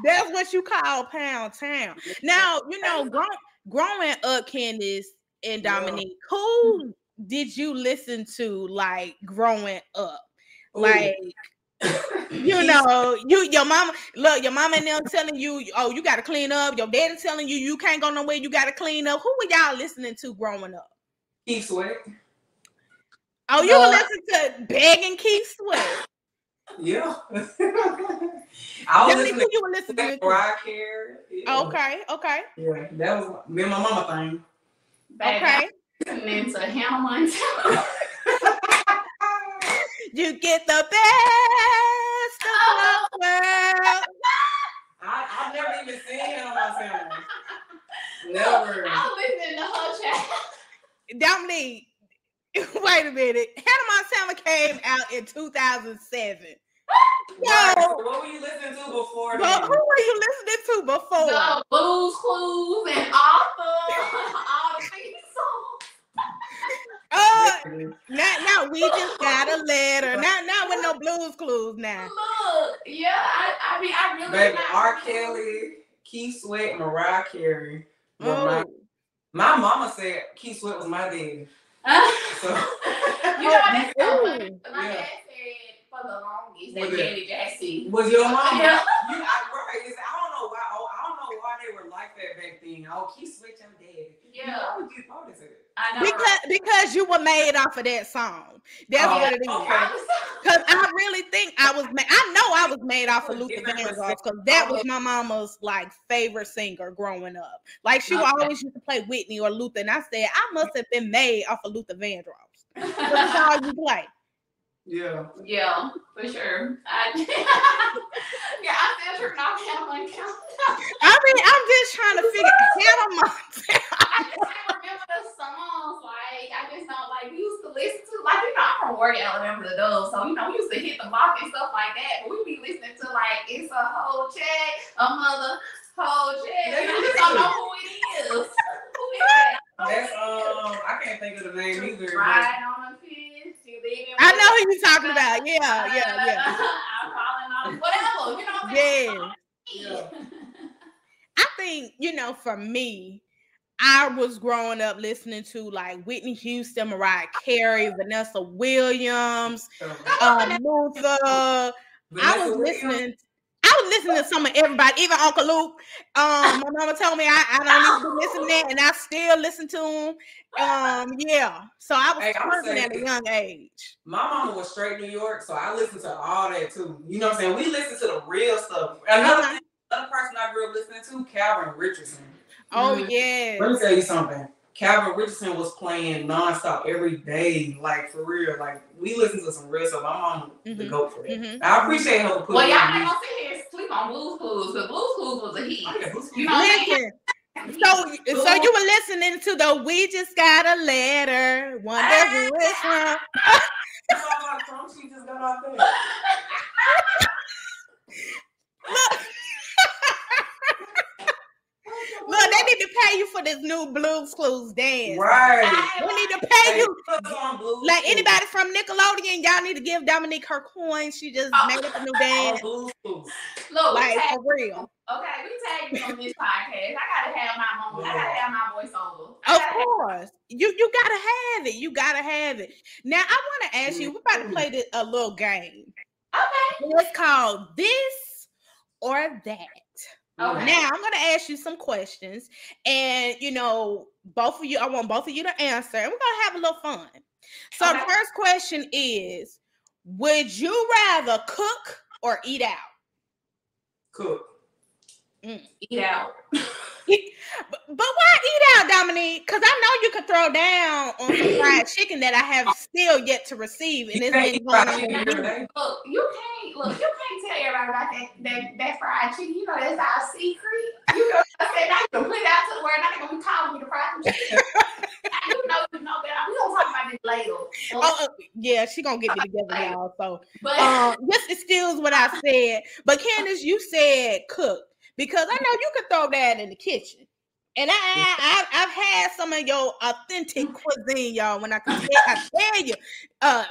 That's what you call Pound Town. Now, growing up, Candace and Dominique, who did you listen to like growing up? Like, your mama and them telling you, oh, you gotta clean up. Your daddy telling you you can't go nowhere, you gotta clean up. Who were y'all listening to growing up? Keith Sweat. Oh, you were listening to Begging Keith Sweat. Yeah. I was listening you were listening to Mariah Carey. Yeah. Okay. Yeah, that was me and my mama thing. Okay. Listening to Hannah Montana. You get the best of the world. I've never even seen Hannah Montana. Never. I'm listening to her chat. Dominique, wait a minute. Hannah Montana came out in 2007. Right. So what were you listening to before? But who were you listening to before? The Blues Clues and Arthur, all the theme songs. Now we just got a letter. Not with no Blues Clues now. Look, I mean, I really. Baby, R. Kelly, Keith Sweat, Mariah Carey. My mama said Keith Sweat was my daddy. So that's so funny. My dad said for the longest that Janet Jackson was your mama. Yeah. I don't know why. I don't know why they were like that back then. Oh, Keith Sweat, your daddy. Yeah. Why would you call this? I know. Because you were made off of that song. That's what it is. Because I really think I was made off of Luther Vandross, because that was my mama's like favorite singer growing up. Like she always used to play Whitney or Luther, and I said I must have been made off of Luther Vandross. That's all you play. Yeah, for sure. I still tripping off Hannah Montana. I mean, I'm just trying to figure Hannah Montana. I just can't remember the songs. Like, I just don't like. We used to listen to, like, I'm from Warrior, Alabama, the Dove, so we used to hit the block and stuff like that. But we be listening to like It's a Whole Check, a Mother Whole Check. I just don't know who it is. Who is that? That's I can't think of the name either. Ride on a Fish. I know who you're talking about. Yeah. I'm calling on whatever. You know what I'm saying? Yeah. I think, for me, I was growing up listening to like Whitney Houston, Mariah Carey, Vanessa Williams, Luther. I was listening to some of everybody, even Uncle Luke. My mama told me I don't need to be listening to that, and I still listen to him. So I was cursing at a young age. My mama was straight New York, so I listened to all that too. You know what I'm saying? We listen to the real stuff. Another person I grew up listening to, Calvin Richardson. Oh yeah. Let me tell you something. Calvin Richardson was playing nonstop every day, like for real. Like we listened to some real stuff. My mom the goat for that. Mm-hmm. I appreciate her for putting. Well, y'all ain't gonna sit here and sleep on Blues Clues, because Blues Clues was a hit. You know what I'm saying? So you were listening to the We Just Got a Letter. Wonder who it's from. She just got off there. Look, they need to pay you for this new Blues Clues dance. Right. They need to pay you. Like anybody from Nickelodeon, y'all need to give Dominique her coins. She just made up a new dance. Look, like for real. Okay, we tagged you on this podcast. I gotta have my moment. I gotta have my voice over. Of course. You gotta have it. You gotta have it. Now I want to ask you, we're about to play a little game. Okay. It's called This or That. Okay. Now I'm gonna ask you some questions, and both of you, I want both of you to answer, and we're gonna have a little fun. So the first question is, would you rather cook or eat out? Cook. Eat out. But why eat out, Dominique? Because I know you could throw down on some fried chicken that I have still yet to receive, and it's been going on. Look, you can't tell everybody about that fried chicken. You know that's our secret. You know what I said? Now you can put it out to the world. Now they're gonna be calling me the fried chicken. you know better. We gonna talk about this later. Yeah, she gonna get me together, y'all. So, just excuse what I said. But Candace, you said cook. Because I know you could throw that in the kitchen. And I've had some of your authentic cuisine, y'all. When I tell you,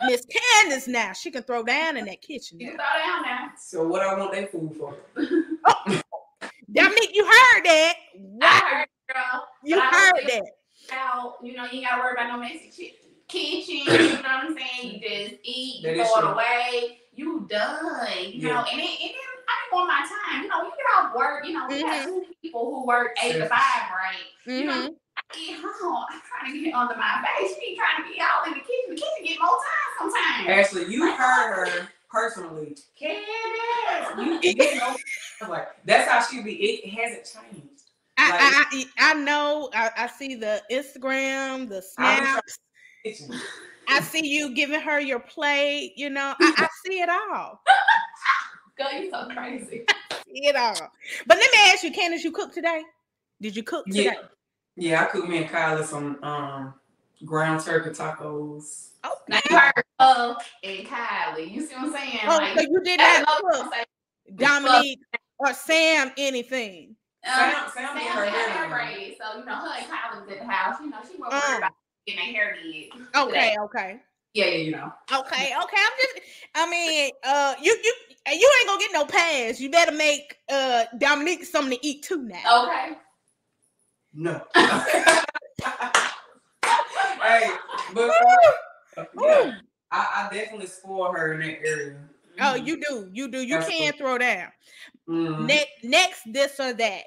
Miss Candace now, she can throw down in that kitchen. You can throw down now. So what I want that food for? Dominique, you heard that. What? I heard, girl. You heard that. How, you ain't got to worry about no messy kitchen. You know what I'm saying? You just eat, you throw it away. You done. You know, and then I didn't want my time. You know, you get off work. You know, we got two people who work 8 to 5, right? You know, I get home. I'm trying to get under my base. She trying to get out in the kitchen. The kitchen get more time sometimes. Ashley, you heard her personally. Candace, you know, like that's how she be. It hasn't changed. I know. I see the Instagram, the snaps. I see you giving her your plate. You know, I see it all. Girl, you so crazy. I see it all. But let me ask you, Candace, you cooked today? Did you cook today? Yeah, I cooked me and Kyla some ground turkey tacos. Oh, now you heard and Kylie. You see what I'm saying? Oh, like, so you did not cook Dominique or Sam anything? Sam did her hair braid. So, you know, her and Kylie was at the house. You know, she wasn't worried about getting her hair did. Okay. Yeah, you know. Okay. You ain't gonna get no pass. You better make Dominique something to eat too now. Okay. No. Hey, but yeah, I definitely spoil her in that area. Oh, you do. You can't throw down. Next, this or that.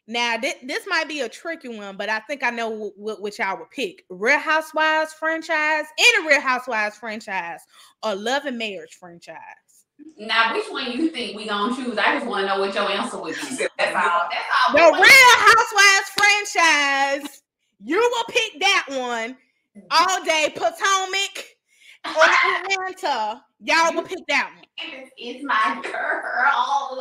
Now, this might be a tricky one, but I think I know which I would pick. Real Housewives franchise, any Real Housewives franchise, or Love and Marriage franchise. Now, which one you think we gonna choose? I just want to know what your answer would be. That's all. The Real Housewives franchise, you will pick that one all day. Potomac or Atlanta, y'all will pick that one. It's my girl.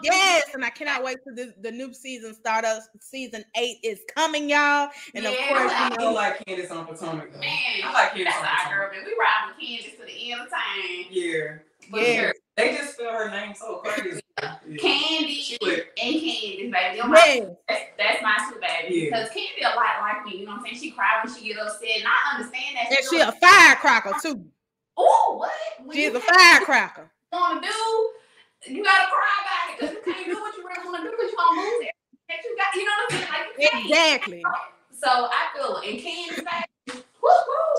Yes, and I cannot wait till the new season start up. Season 8 is coming, y'all. And of course, I like Candace on Potomac. Man, I like Candace on Potomac. Girl, man. We ride with Candace to the end of time. Yeah. Yeah. They just spell her name so crazy. Candy and Candace, baby. That's my two baby. Because Candy a lot like me. You know what I'm saying? She cry when she get upset, and I understand that. And she a firecracker too. Oh, what? She's a firecracker. Want to do? You gotta cry about it because you can't do what you really want to do because you gonna lose it. That you got, you know what I'm saying? Like, exactly. So I feel it. And Candace, baby, woo,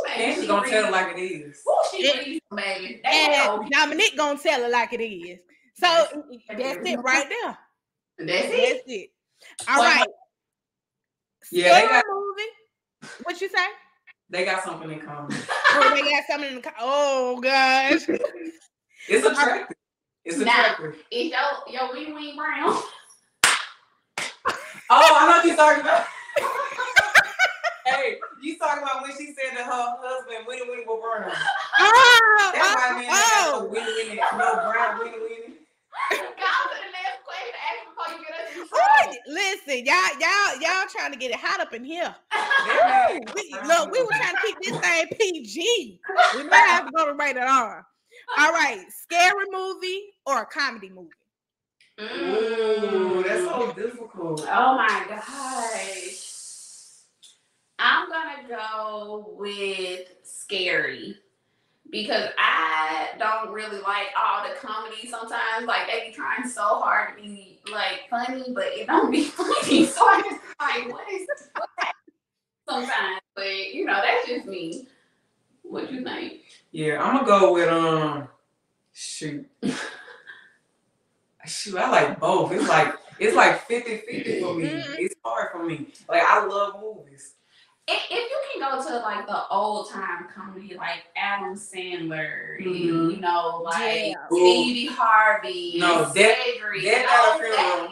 man. And she gonna tell it like it is. Woo, she baby. And Dominique gonna tell it like it is. So that's it right there. That's it. All right. Yeah, they got movie. What you say? They got something in common. Oh, they got something in common. Oh gosh. It's attractive. It's attractive. It's your wing brown. Oh, I know you're talking about. Hey, you talking about when she said that her husband Winnie will burn her. That's why I mean no Winnie, no brown Winnie. Listen, y'all trying to get it hot up in here. We were trying to keep this thing PG. We might have to go to rated R. All right, scary movie or a comedy movie? Ooh, that's so difficult. Oh my gosh. I'm gonna go with scary because I don't really like all the comedy sometimes. Like they be trying so hard to be like funny, but it don't be funny. So I just like, what is this? Sometimes, but you know, that's just me. What you think? Yeah, I'm gonna go with shoot, I like both. It's like 50-50 for me. It's hard for me. Like I love movies. If you can go to like the old time comedy, like Adam Sandler, you know, like Stevie Harvey, no, Cedric, that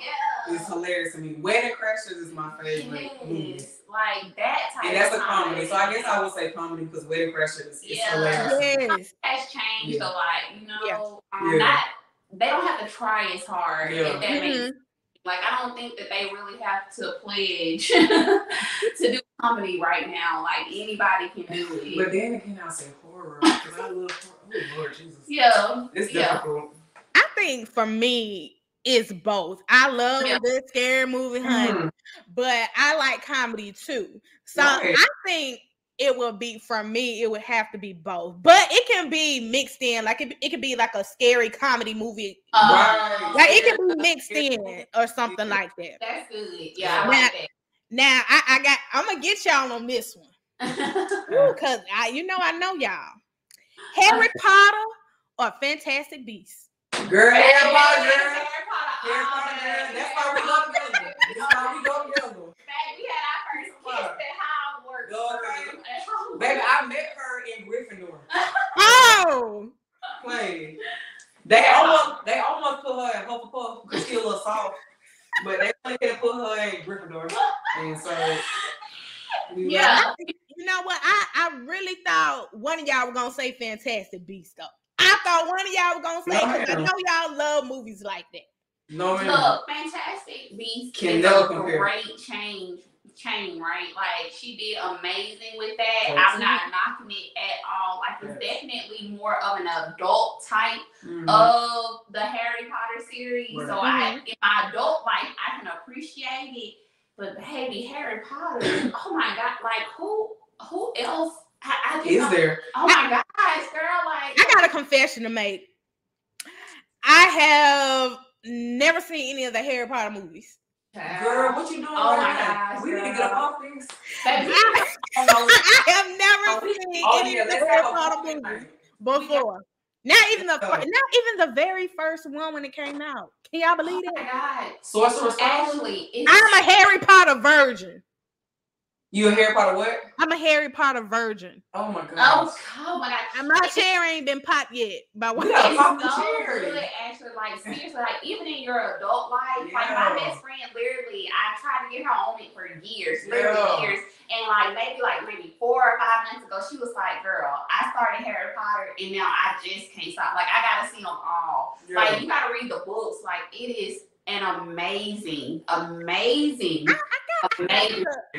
is hilarious to me. Wedding Crashers is my favorite movie. Like that type. And that's a comedy, so I guess I would say comedy because Wedding Crashers is hilarious. Yes, has changed a lot. You know, not they don't have to try as hard. If that makes sense. Like, I don't think that they really have to pledge to do comedy right now. Like, anybody can do it. But then again, I'll say horror, because I love horror. Oh, Lord Jesus. Yeah. It's difficult. I think for me, it's both. I love a good scary movie, honey, but I like comedy too. So I think it will be, for me, it would have to be both. But it can be mixed in. Like, it could be like a scary comedy movie. Like, it can be mixed in or something like that. That's good. Yeah, I like that. Now, I'm going to get y'all on this one. Because I know y'all. Harry Potter or Fantastic Beasts? Girl, Harry Potter. That's why we go together. We had our first kiss at Hogwarts. Baby, I met her in Gryffindor. Oh! Playing. They almost put her in Hufflepuff because she's a little soft. But they only could put her in Gryffindor. And so... Yeah. You know what? I really thought one of y'all were going to say Fantastic Beasts, though. I thought one of y'all were going to say, because I know y'all love movies like that. No, man. Look, Fantastic Beasts can never compare. Great chain, right? Like, she did amazing with that. I'm not knocking it at all. Like, it's definitely more of an adult type of the Harry Potter series. So in my adult life, I can appreciate it. But baby, Harry Potter, oh my God, like who else is there? Oh my gosh, girl, like I got a confession to make. I have never seen any of the Harry Potter movies. Girl, what you doing right now? We need to get off this. I have never seen any of the Harry Potter movies before. Not even the very first one when it came out. Can y'all believe that? Oh my God. Sorcerer's Stone? Actually, I'm a Harry Potter virgin. You a Harry Potter what? I'm a Harry Potter virgin. Oh my God. Oh my God. And my cherry ain't been popped yet. But we gotta pop the cherry. Good, actually, like seriously, like even in your adult life, like my best friend, literally, I tried to get her on it for years, literally years. And like maybe 4 or 5 months ago, she was like, "Girl, I started Harry Potter, and now I just can't stop. Like I gotta see them all. Like you gotta read the books. Like it is an amazing. I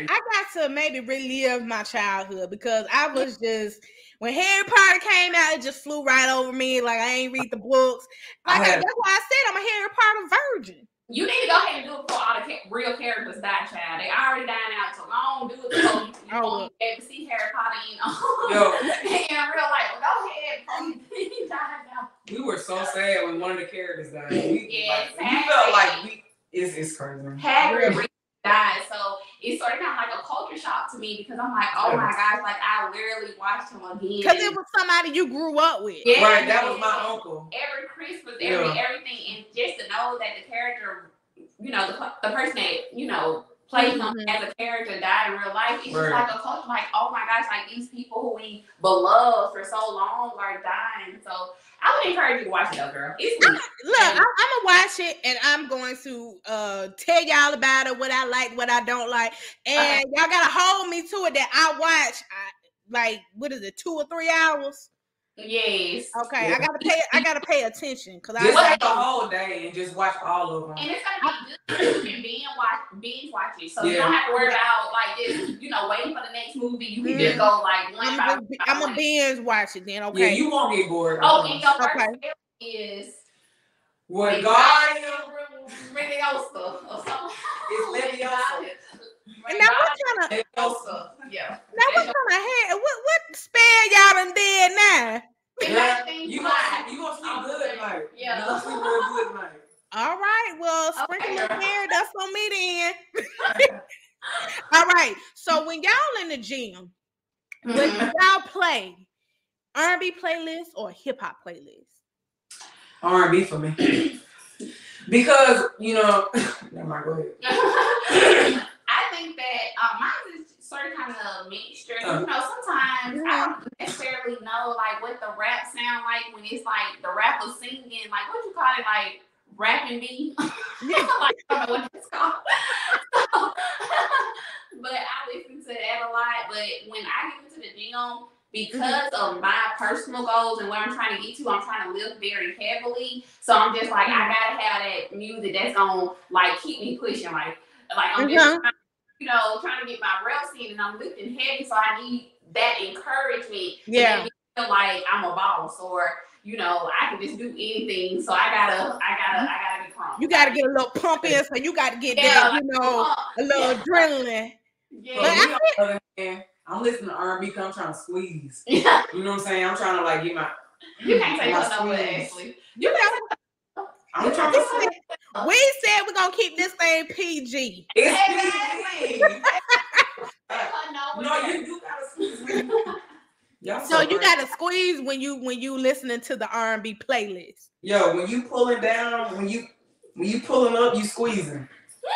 got to maybe relive my childhood because I was just, when Harry Potter came out, it just flew right over me. Like I ain't read the books. Like that's why I said I'm a Harry Potter virgin. You need to go ahead and do it before all the real characters die, child. They already dying out, so don't do it so you won't be able to see Harry Potter, in real life. Well, go ahead before he dies out. We were so sad when one of the characters died. We felt like it's crazy. Hagrid died, so it's sort of kind of like a culture shock to me because I'm like, oh my gosh, like I literally watched him again. Because it was somebody you grew up with. Yeah, right, that was my uncle. Every Christmas, everything, and just to know that the character, the person that, plays him as a character died in real life, it's just like a culture, like, oh my gosh, like these people who we beloved for so long are dying. So I would encourage you to watch it though, girl. I'm gonna watch it and I'm going to tell y'all about it, what I like, what I don't like. And y'all gotta hold me to it that I watch what is it, 2 or 3 hours? Yes. Okay, yeah. I gotta pay attention because I watch the whole day and just watch all of them. And it's gonna be good. You can binge watch it, so you don't have to worry about just waiting for the next movie. You can just go one. I'm gonna binge watch it then. Okay. Yeah, you won't get bored. Oh, and your first is what Guardian Leviosa or something. It's Leviosa. And now what kind of what spell y'all done did now? You gonna sleep good tonight. Yeah. You gonna sleep real good tonight. All right, well, sprinkle of hair, that's on me then. All right, so when y'all in the gym, when y'all play R&B playlist or hip hop playlist? R&B for me. Because, never mind, go ahead. I think that mine is certain kind of mixture. You know, sometimes I don't necessarily know like what the rap sound like when it's like the rapper singing, like what you call it, like rapping beat. Like I don't know what it's called. But I listen to that a lot. But when I get into the gym, because of my personal goals and what I'm trying to get to, I'm trying to lift very heavily. So I'm just like, I gotta have that music that's gonna like keep me pushing. Like I'm just trying to get my reps in, and I'm lifting heavy, so I need that encouragement to make me feel like I'm a boss, or I can just do anything. So I gotta be calm. You gotta get a little pump in, so you gotta get that, a little adrenaline. Yeah. But I'm listening to R&B because I'm trying to squeeze. You know what I'm saying? I'm trying to like get my. You can't take us nowhere, Ashley. I'm trying to squeeze. We said we're gonna keep this thing PG. It's PG. No, you gotta squeeze. So you gotta squeeze when you listening to the R&B playlist. Yo, when you pulling down, when you pulling up, you squeezing.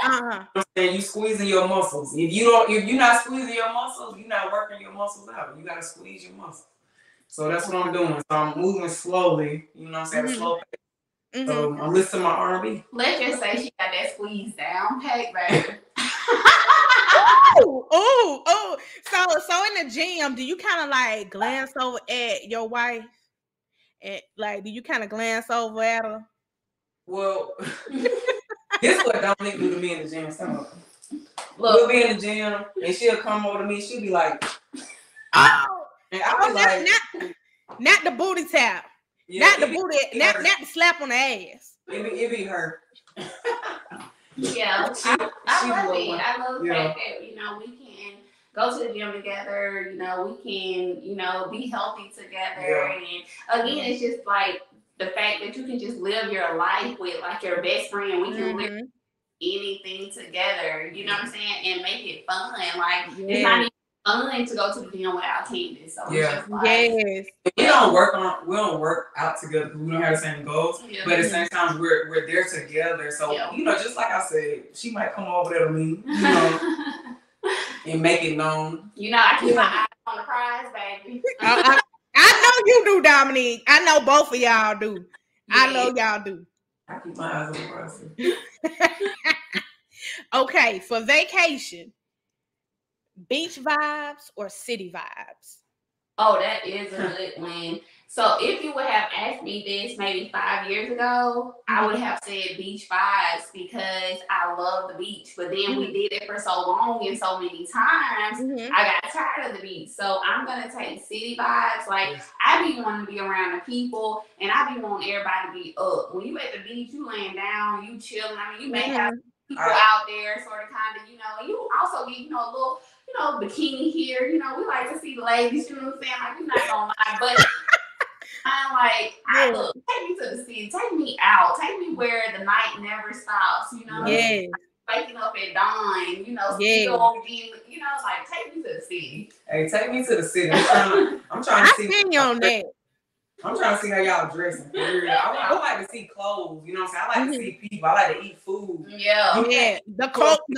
You know what I'm saying? You squeezing your muscles. If you're not squeezing your muscles, you're not working your muscles out. You gotta squeeze your muscles. So that's what I'm doing. So I'm moving slowly. You know what I'm saying? Slow pace. So I'm listening to my R&B. Let's just say she got that squeeze down, hey, baby. Oh. So in the gym, do you kind of like glance over at your wife? And like, do you kind of glance over at her? Well, this is what Dominique do to me in the gym. We'll be in the gym and she'll come over to me. She'll be like, "Oh," and I'll be like, not the booty tap, not the booty, not the slap on the ass. It be her. Yeah, I love it. I love the fact that we can go to the gym together. We can be healthy together. And again, it's just like the fact that you can just live your life with like your best friend. We can live anything together. You know what I'm saying, and make it fun. Like it's not even fun to go to the gym without Candace. So it's just like, we don't work out together because we don't have the same goals. But at the same time, we're there together. So just like I said, she might come over there to me, and make it known. I keep my eyes on the prize, baby. I know you do, Dominique. I know both of y'all do. I know y'all do. I keep my eyes on the prize. Okay, for vacation, beach vibes or city vibes? Oh, that is a good one. So if you would have asked me this maybe 5 years ago, I would have said beach vibes because I love the beach. But then we did it for so long and so many times, I got tired of the beach. So I'm going to take city vibes. Like, I be wanting to be around the people, and I be wanting everybody to be up. When you at the beach, you laying down, you chilling. I mean, you may have people out there sort of kind of, and you also get, a little, bikini here. We like to see the ladies, you know what I'm saying? Like, we're not going to lie, but I'm like, look, take me to the city, take me out, take me where the night never stops, waking up at dawn, still being, like, take me to the city. Hey, take me to the city. I'm trying to see. I seen you on that. I'm trying to see how y'all dressing. I like to see clothes. You know what I'm saying? I like to see people. I like to eat food. Yeah. The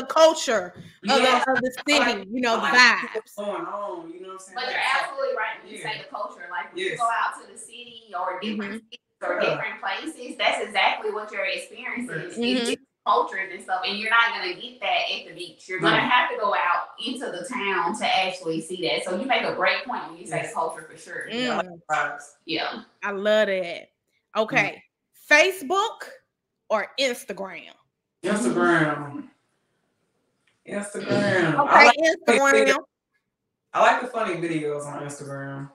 culture of the city. The vibes. What's going on? You know what I'm saying? But you're absolutely right when you say the culture. Like when you go out to the city or different cities or different places, that's exactly what you're experiencing. It's cultures and stuff, and you're not gonna get that at the beach. You're gonna have to go out into the town to actually see that. So you make a great point when you say culture for sure. Yeah, I love that. Okay, Facebook or Instagram? Instagram. Okay, Instagram. I like the funny videos on Instagram.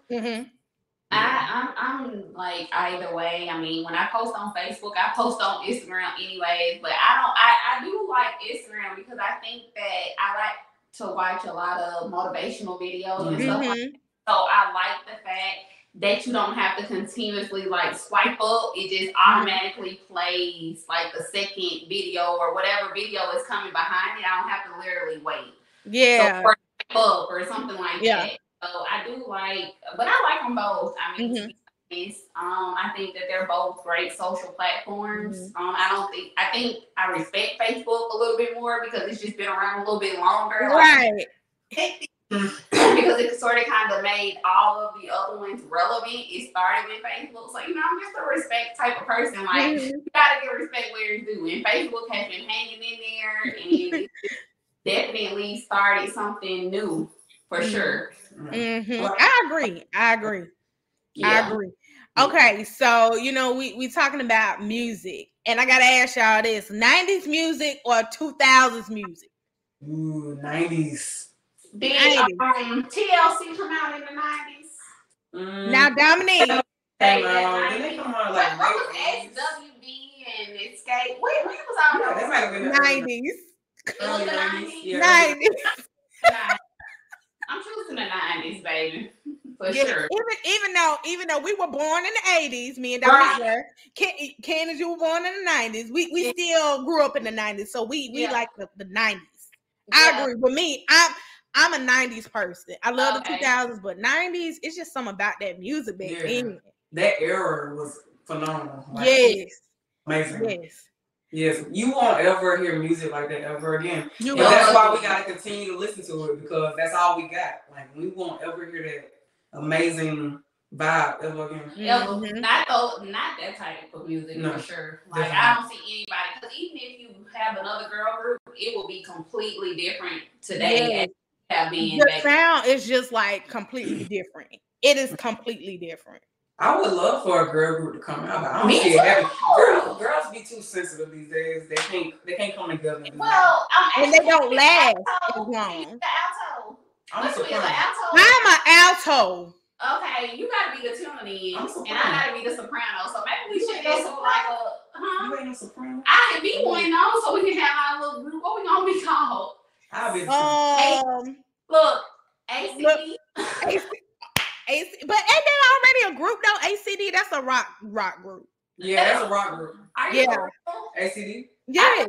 I'm like either way. I mean, when I post on Facebook, I post on Instagram anyways. But I do like Instagram because I think that I like to watch a lot of motivational videos and stuff like that. So I like the fact that you don't have to continuously like swipe up. It just automatically plays like the second video or whatever video is coming behind it. I don't have to literally wait. Yeah. So, up or something like that. So I do like, but I like them both. I mean, to be honest, I think that they're both great social platforms. I think I respect Facebook a little bit more because it's just been around a little bit longer. Right. Like, because it sort of kind of made all of the other ones relevant. It started with Facebook. So, you know, I'm just a respect type of person. Like, you got to give respect where it's due. And Facebook has been hanging in there, and it definitely started something new, for sure. Mm-hmm. I agree. Yeah. I agree. Okay, so, you know, we talking about music, and I got to ask y'all this. 90s music or 2000s music? Ooh, 90s. Did TLC come out in the 90s? Now, Dominique. Didn't they come out like what was SWB and Escape? When was all that? That might have been the 90s. Early 90s. Yeah. 90s. I'm choosing the 90s, baby. For sure. Even though we were born in the 80s, me and Dominique were. Candace, you were born in the 90s. We still grew up in the 90s, so we like the 90s. I agree. With me, I'm a 90s person. I love the 2000s, but 90s, it's just something about that music back then. That era was phenomenal. Like, yes. Amazing. Yes. You won't ever hear music like that ever again. And that's why we gotta continue to listen to it, because that's all we got. Like, we won't ever hear that amazing vibe ever again. Mm-hmm. Not that type of music, for sure. Like, definitely. I don't see anybody, because even if you have another girl group, it will be completely different today. The sound is just like completely different. It is completely different. I would love for a girl group to come out, but I don't see it happening. Girls be too sensitive these days. They can't come together. Well, and they don't last as long. The alto. I'm an alto. Okay, you gotta be the tuning, and I gotta be the soprano. So maybe we should go to like a You ain't no soprano. I can be one though, so we can have our little group. What we gonna be called? I'll be look, ACD. But ain't that already a group though? ACD, that's a rock group. Yeah, that's a rock group. Are you ACD? Yeah.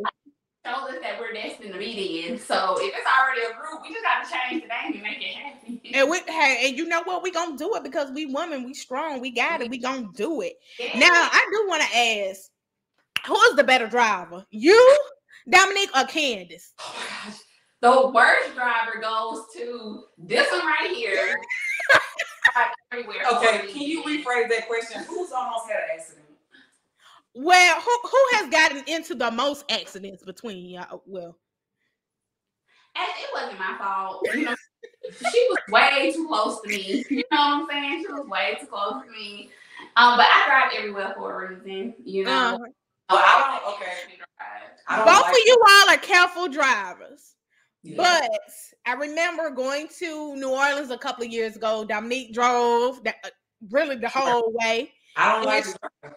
Shows us that we're destined to be in. So if it's already a group, we just gotta change the name and make it happen. And you know what? We gonna do it because we women, we strong, we got it. We gonna do it. Yeah. Now I do want to ask, who is the better driver? You, Dominique, or Candace? Oh my gosh. The worst driver goes to this one right here. Everywhere. Okay, can you rephrase that question? Who's almost had an accident? Well, who has gotten into the most accidents between y'all? Well, it wasn't my fault. You know, she was way too close to me. You know what I'm saying? She was way too close to me. But I drive everywhere for a reason. You know. I don't both of you all are careful drivers. Yeah. But I remember going to New Orleans a couple of years ago. Dominique drove really the whole way. I don't like to drive.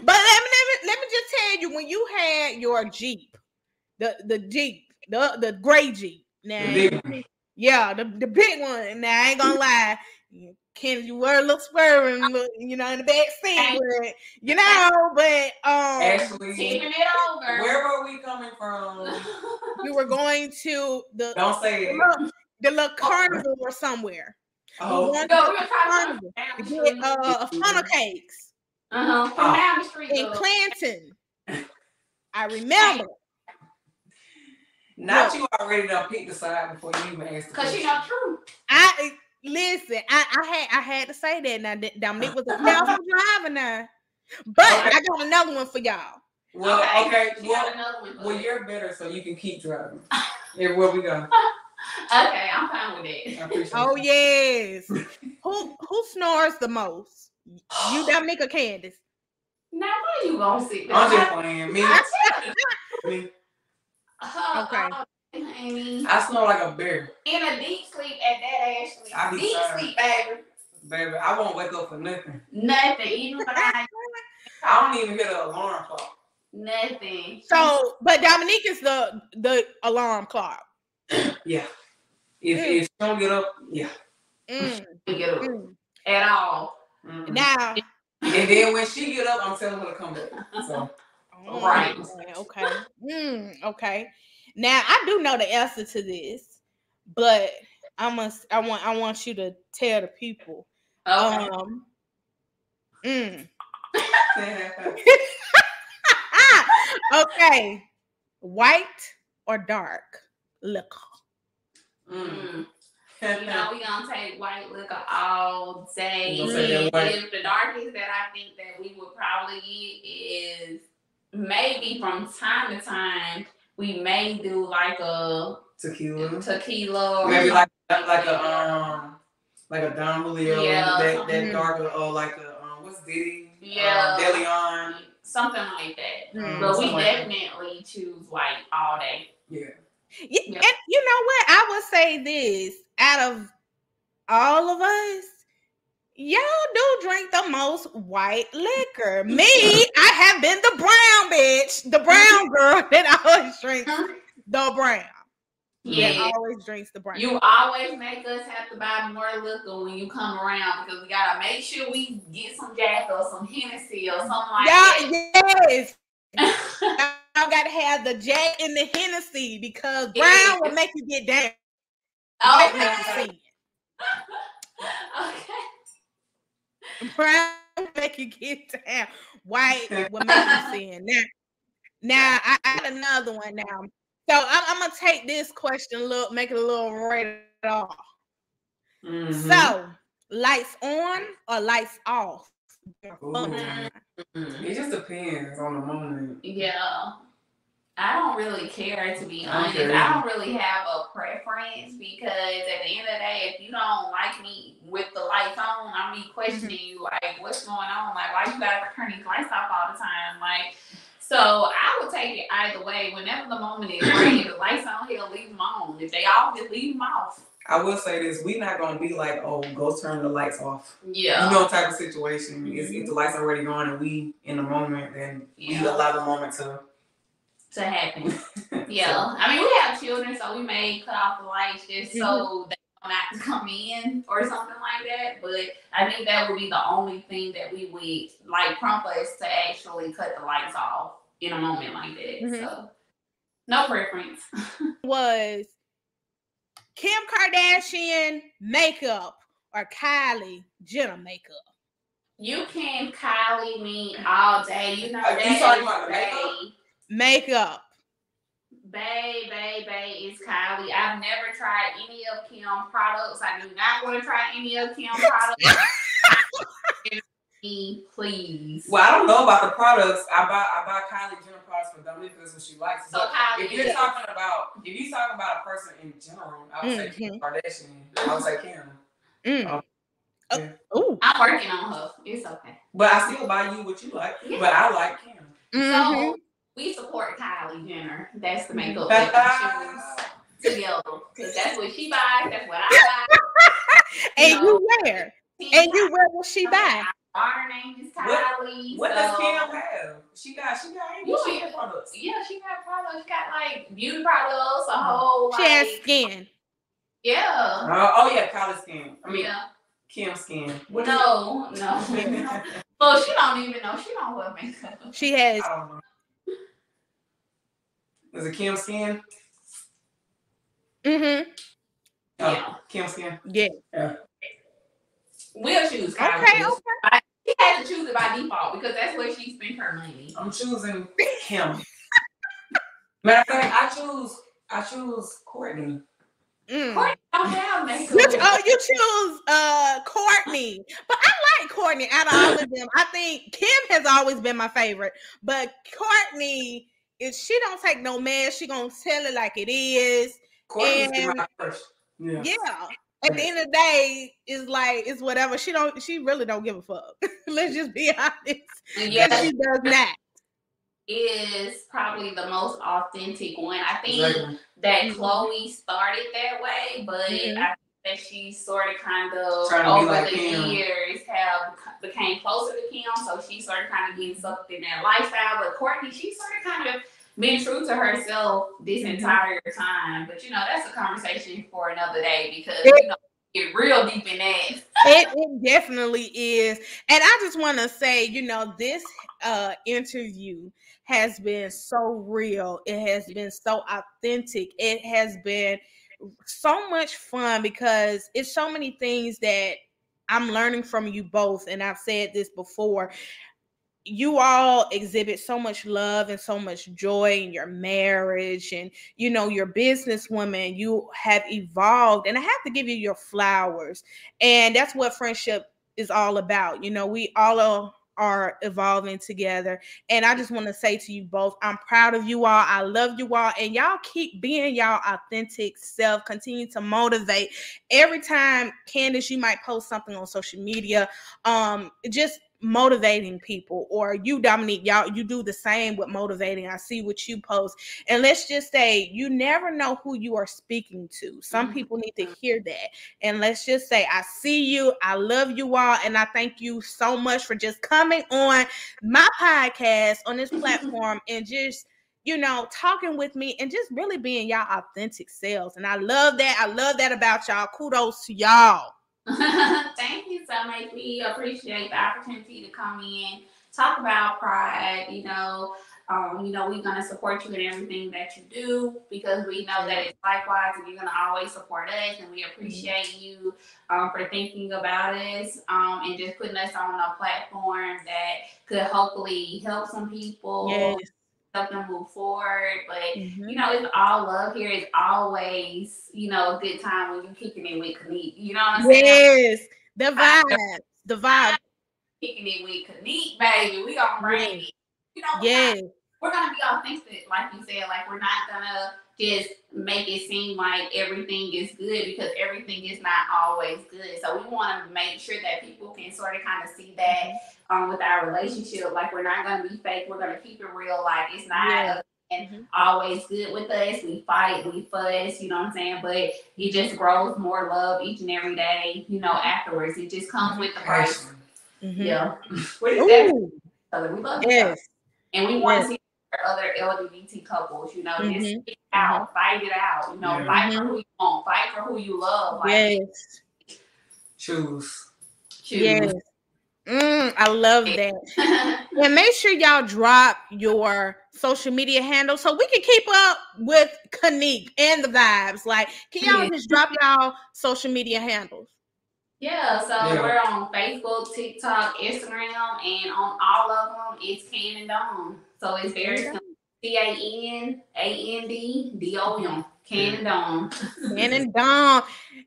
But let me just tell you, when you had your Jeep, the Jeep, the gray Jeep, now the big one. Now I ain't gonna lie, Ken, you were a little swerving, in the back seat, but actually, taking it over. Where were we coming from? We were going to don't say it. The little carnival or somewhere. Oh, we were trying to get funnel cakes. From down the street in Clanton. I remember. Not you already done picked the side before you even asked. Because you know true. Listen. I had to say that. Now Dominique was a careful driver now, but I got another one for y'all. Well, okay. Well, you're better, so you can keep driving. Yeah, where we go? Okay, I'm fine with it. Oh yes. Who snores the most? You, Dominique, or Candace? Now why you gonna sit there? I'm just playing. Me. Okay. Amy. I snore like a bear. In a deep sleep at that, Ashley. Deep sleep, baby. Baby, I won't wake up for nothing. Nothing. Even when I don't even hear the alarm clock. Nothing. So, but Dominique is the alarm clock. Yeah. If she don't get up, yeah. Get up at all. Now. And then when she get up, I'm telling her to come back. So. Right. Okay. Okay. Now I do know the answer to this, but I want you to tell the people. Okay. Okay. White or dark? liquor. You know, we gonna take white liquor all day. If the darkest that I think that we would probably get is maybe from time to time we may do like a tequila, maybe like a Don Julio, that darker, or like a what's Diddy, DeLeon, something like that. But we definitely choose white all day. Yeah. And you know what? I would say this: out of all of us, y'all do drink the most white liquor. Me, I have been the brown bitch, the brown girl that always drinks the brown. Yeah, always drinks the brown. You always make us have to buy more liquor when you come around because we gotta make sure we get some Jack or some Hennessy or something like that. Yes. Y'all gotta have the Jack and the Hennessy because brown will make you get down. Okay. Brown will make you get down. White will make you sin. Now I got another one now. So I'm gonna take this question, make it a little rated off. So, lights on or lights off? It just depends on the moment. Yeah. I don't really care, to be honest. I don't really have a preference because at the end of the day, if you don't like me with the lights on, I'm be questioning you like, what's going on? Like, why you gotta turn these lights off all the time? Like, so I would take it either way. Whenever the moment is right, if the lights on here, leave them on. If they off, just leave them off. I will say this: we're not gonna be like, "Oh, go turn the lights off." Yeah, you know, type of situation. If the lights are already going and we in the moment, then we allow the moment to happen. Yeah, I mean, we have children, so we may cut off the lights just so they don't have to come in or something like that. But I think that would be the only thing that we would like prompt us to actually cut the lights off in a moment like that. So no preference. Was Kim Kardashian makeup or Kylie Jenner makeup? You can Kylie me all day. You know that. You talking about makeup? Bae is Kylie. I've never tried any of Kim products. I do not want to try any of Kim products. Please. Well, I don't know about the products. I buy Kylie Jenner products for Dominique because that's what she likes. So Kylie, if you're talking about a person in general, I would say Kim Kardashian. I would say Kim. I'm working on her. It's okay. But I still buy you what you like. Yeah. But I like Kim. So we support Kylie Jenner. That's the makeup that we choose together. Because that's what she buys. That's what I buy. And you wear. And you wear what she buys. Her name is Kylie. What does Kim have? She got products. Yeah, she got products. She got like beauty products, a whole. She has skin. Yeah. Oh yeah, Kylie skin. I mean, Kim skin. No. Well, she don't even know. She don't wear makeup. She has. I don't know. Is it Kim skin? Yeah. Kim skin. Yeah. We'll choose Kylie. Okay. She had to choose it by default because that's where she spent her money. I'm choosing Kim. Matter of fact, I choose Courtney. Courtney don't have makeup. You choose Courtney. But I like Courtney out of all of them. I think Kim has always been my favorite. But Courtney, if she don't take no mess, she gonna tell it like it is. Courtney's my first. Yeah. At the end of the day, it's whatever. She really don't give a fuck. Let's just be honest. Yeah, she does not. Is probably the most authentic one. I think that Khloe started that way, but I think that she sort of kind of over the years became closer to Kim, so she started kind of getting sucked in that lifestyle. But Courtney, she sort of kind of been true to herself this entire time. But that's a conversation for another day because get real deep in that. It definitely is. And I just want to say, this interview has been so real. It has been so authentic. It has been so much fun because it's so many things that I'm learning from you both. And I've said this before. you all exhibit so much love and so much joy in your marriage, and you know, your businesswoman, you have evolved, and I have to give you your flowers. And that's what friendship is all about. You know, we all are evolving together. And I just want to say to you both, I'm proud of you all. I love you all. And y'all keep being y'all authentic self. Continue to motivate. Every time, Candace, you might post something on social media, just motivating people, or you, Dominique, y'all, you do the same with motivating. I see what you post. And let's just say, you never know who you are speaking to. Some people need to hear that. And let's just say, I see you, I love you all, and I thank you so much for just coming on my podcast, on this platform, and just, you know, talking with me and just really being y'all authentic selves. And I love that. I love that about y'all. Kudos to y'all. Thank you so much. We appreciate the opportunity to come in, talk about Pride. You know, we're gonna support you in everything that you do, because we know that it's likewise, and you're gonna always support us. And we appreciate you for thinking about us, and just putting us on a platform that could hopefully help some people. Yes. Help them move forward. But you know, it's all love here. It's always, you know, a good time when you're kicking it with Canique. You know what I'm saying? Yes, the vibe. Kicking it with Canique, baby. We gonna bring it. You know, we're gonna be authentic, like you said. Like, we're not gonna just make it seem like everything is good, because everything is not always good. So we want to make sure that people can sort of kind of see that with our relationship. Like, we're not going to be fake. We're going to keep it real. Like, it's not always good with us. We fight, we fuss, you know what I'm saying? But it just grows more love each and every day, you know, afterwards. It just comes with the price. Yeah. What is that? We love each other. And we want to see other LGBT couples, you know, just stick out, fight it out, you know, fight for who you want, fight for who you love. Like, choose. Yes. I love that. And make sure y'all drop your social media handle so we can keep up with Canique and the vibes. Like, can y'all just drop y'all social media handles? Yeah, so we're on Facebook, TikTok, Instagram, and on all of them, it's Can and Dom. So it's very simple. CANANDDOM. Can and Dom. Can and Dom.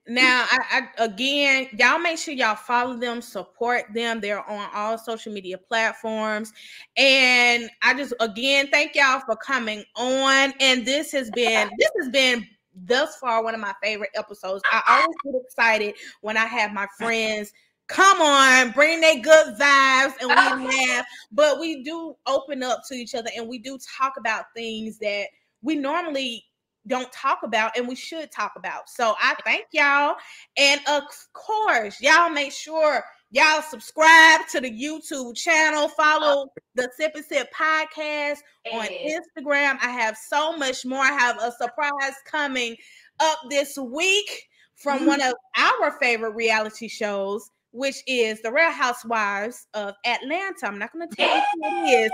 Now, I again, y'all make sure y'all follow them, support them. They're on all social media platforms. And I just, again, thank y'all for coming on. And this has been thus far one of my favorite episodes. I always get excited when I have my friends come on, bring their good vibes, and we laugh. But we do open up to each other, and we do talk about things that we normally don't talk about, and we should talk about. So I thank y'all. And of course, y'all make sure y'all subscribe to the YouTube channel, follow the Sip and Sip podcast on Instagram. I have so much more. I have a surprise coming up this week from one of our favorite reality shows, which is the Real Housewives of Atlanta. I'm not going to tell you who it is,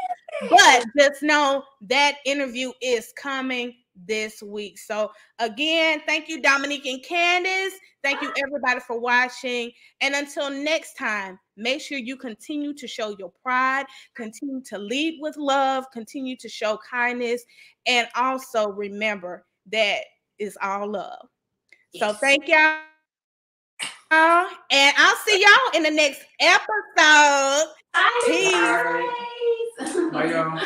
but just know that interview is coming this week. So again, thank you, Dominique and Candace. Thank you, everybody, for watching. And until next time, make sure you continue to show your pride, continue to lead with love, continue to show kindness, and also remember that it's all love. So thank y'all. And I'll see y'all in the next episode. Peace. Bye, y'all.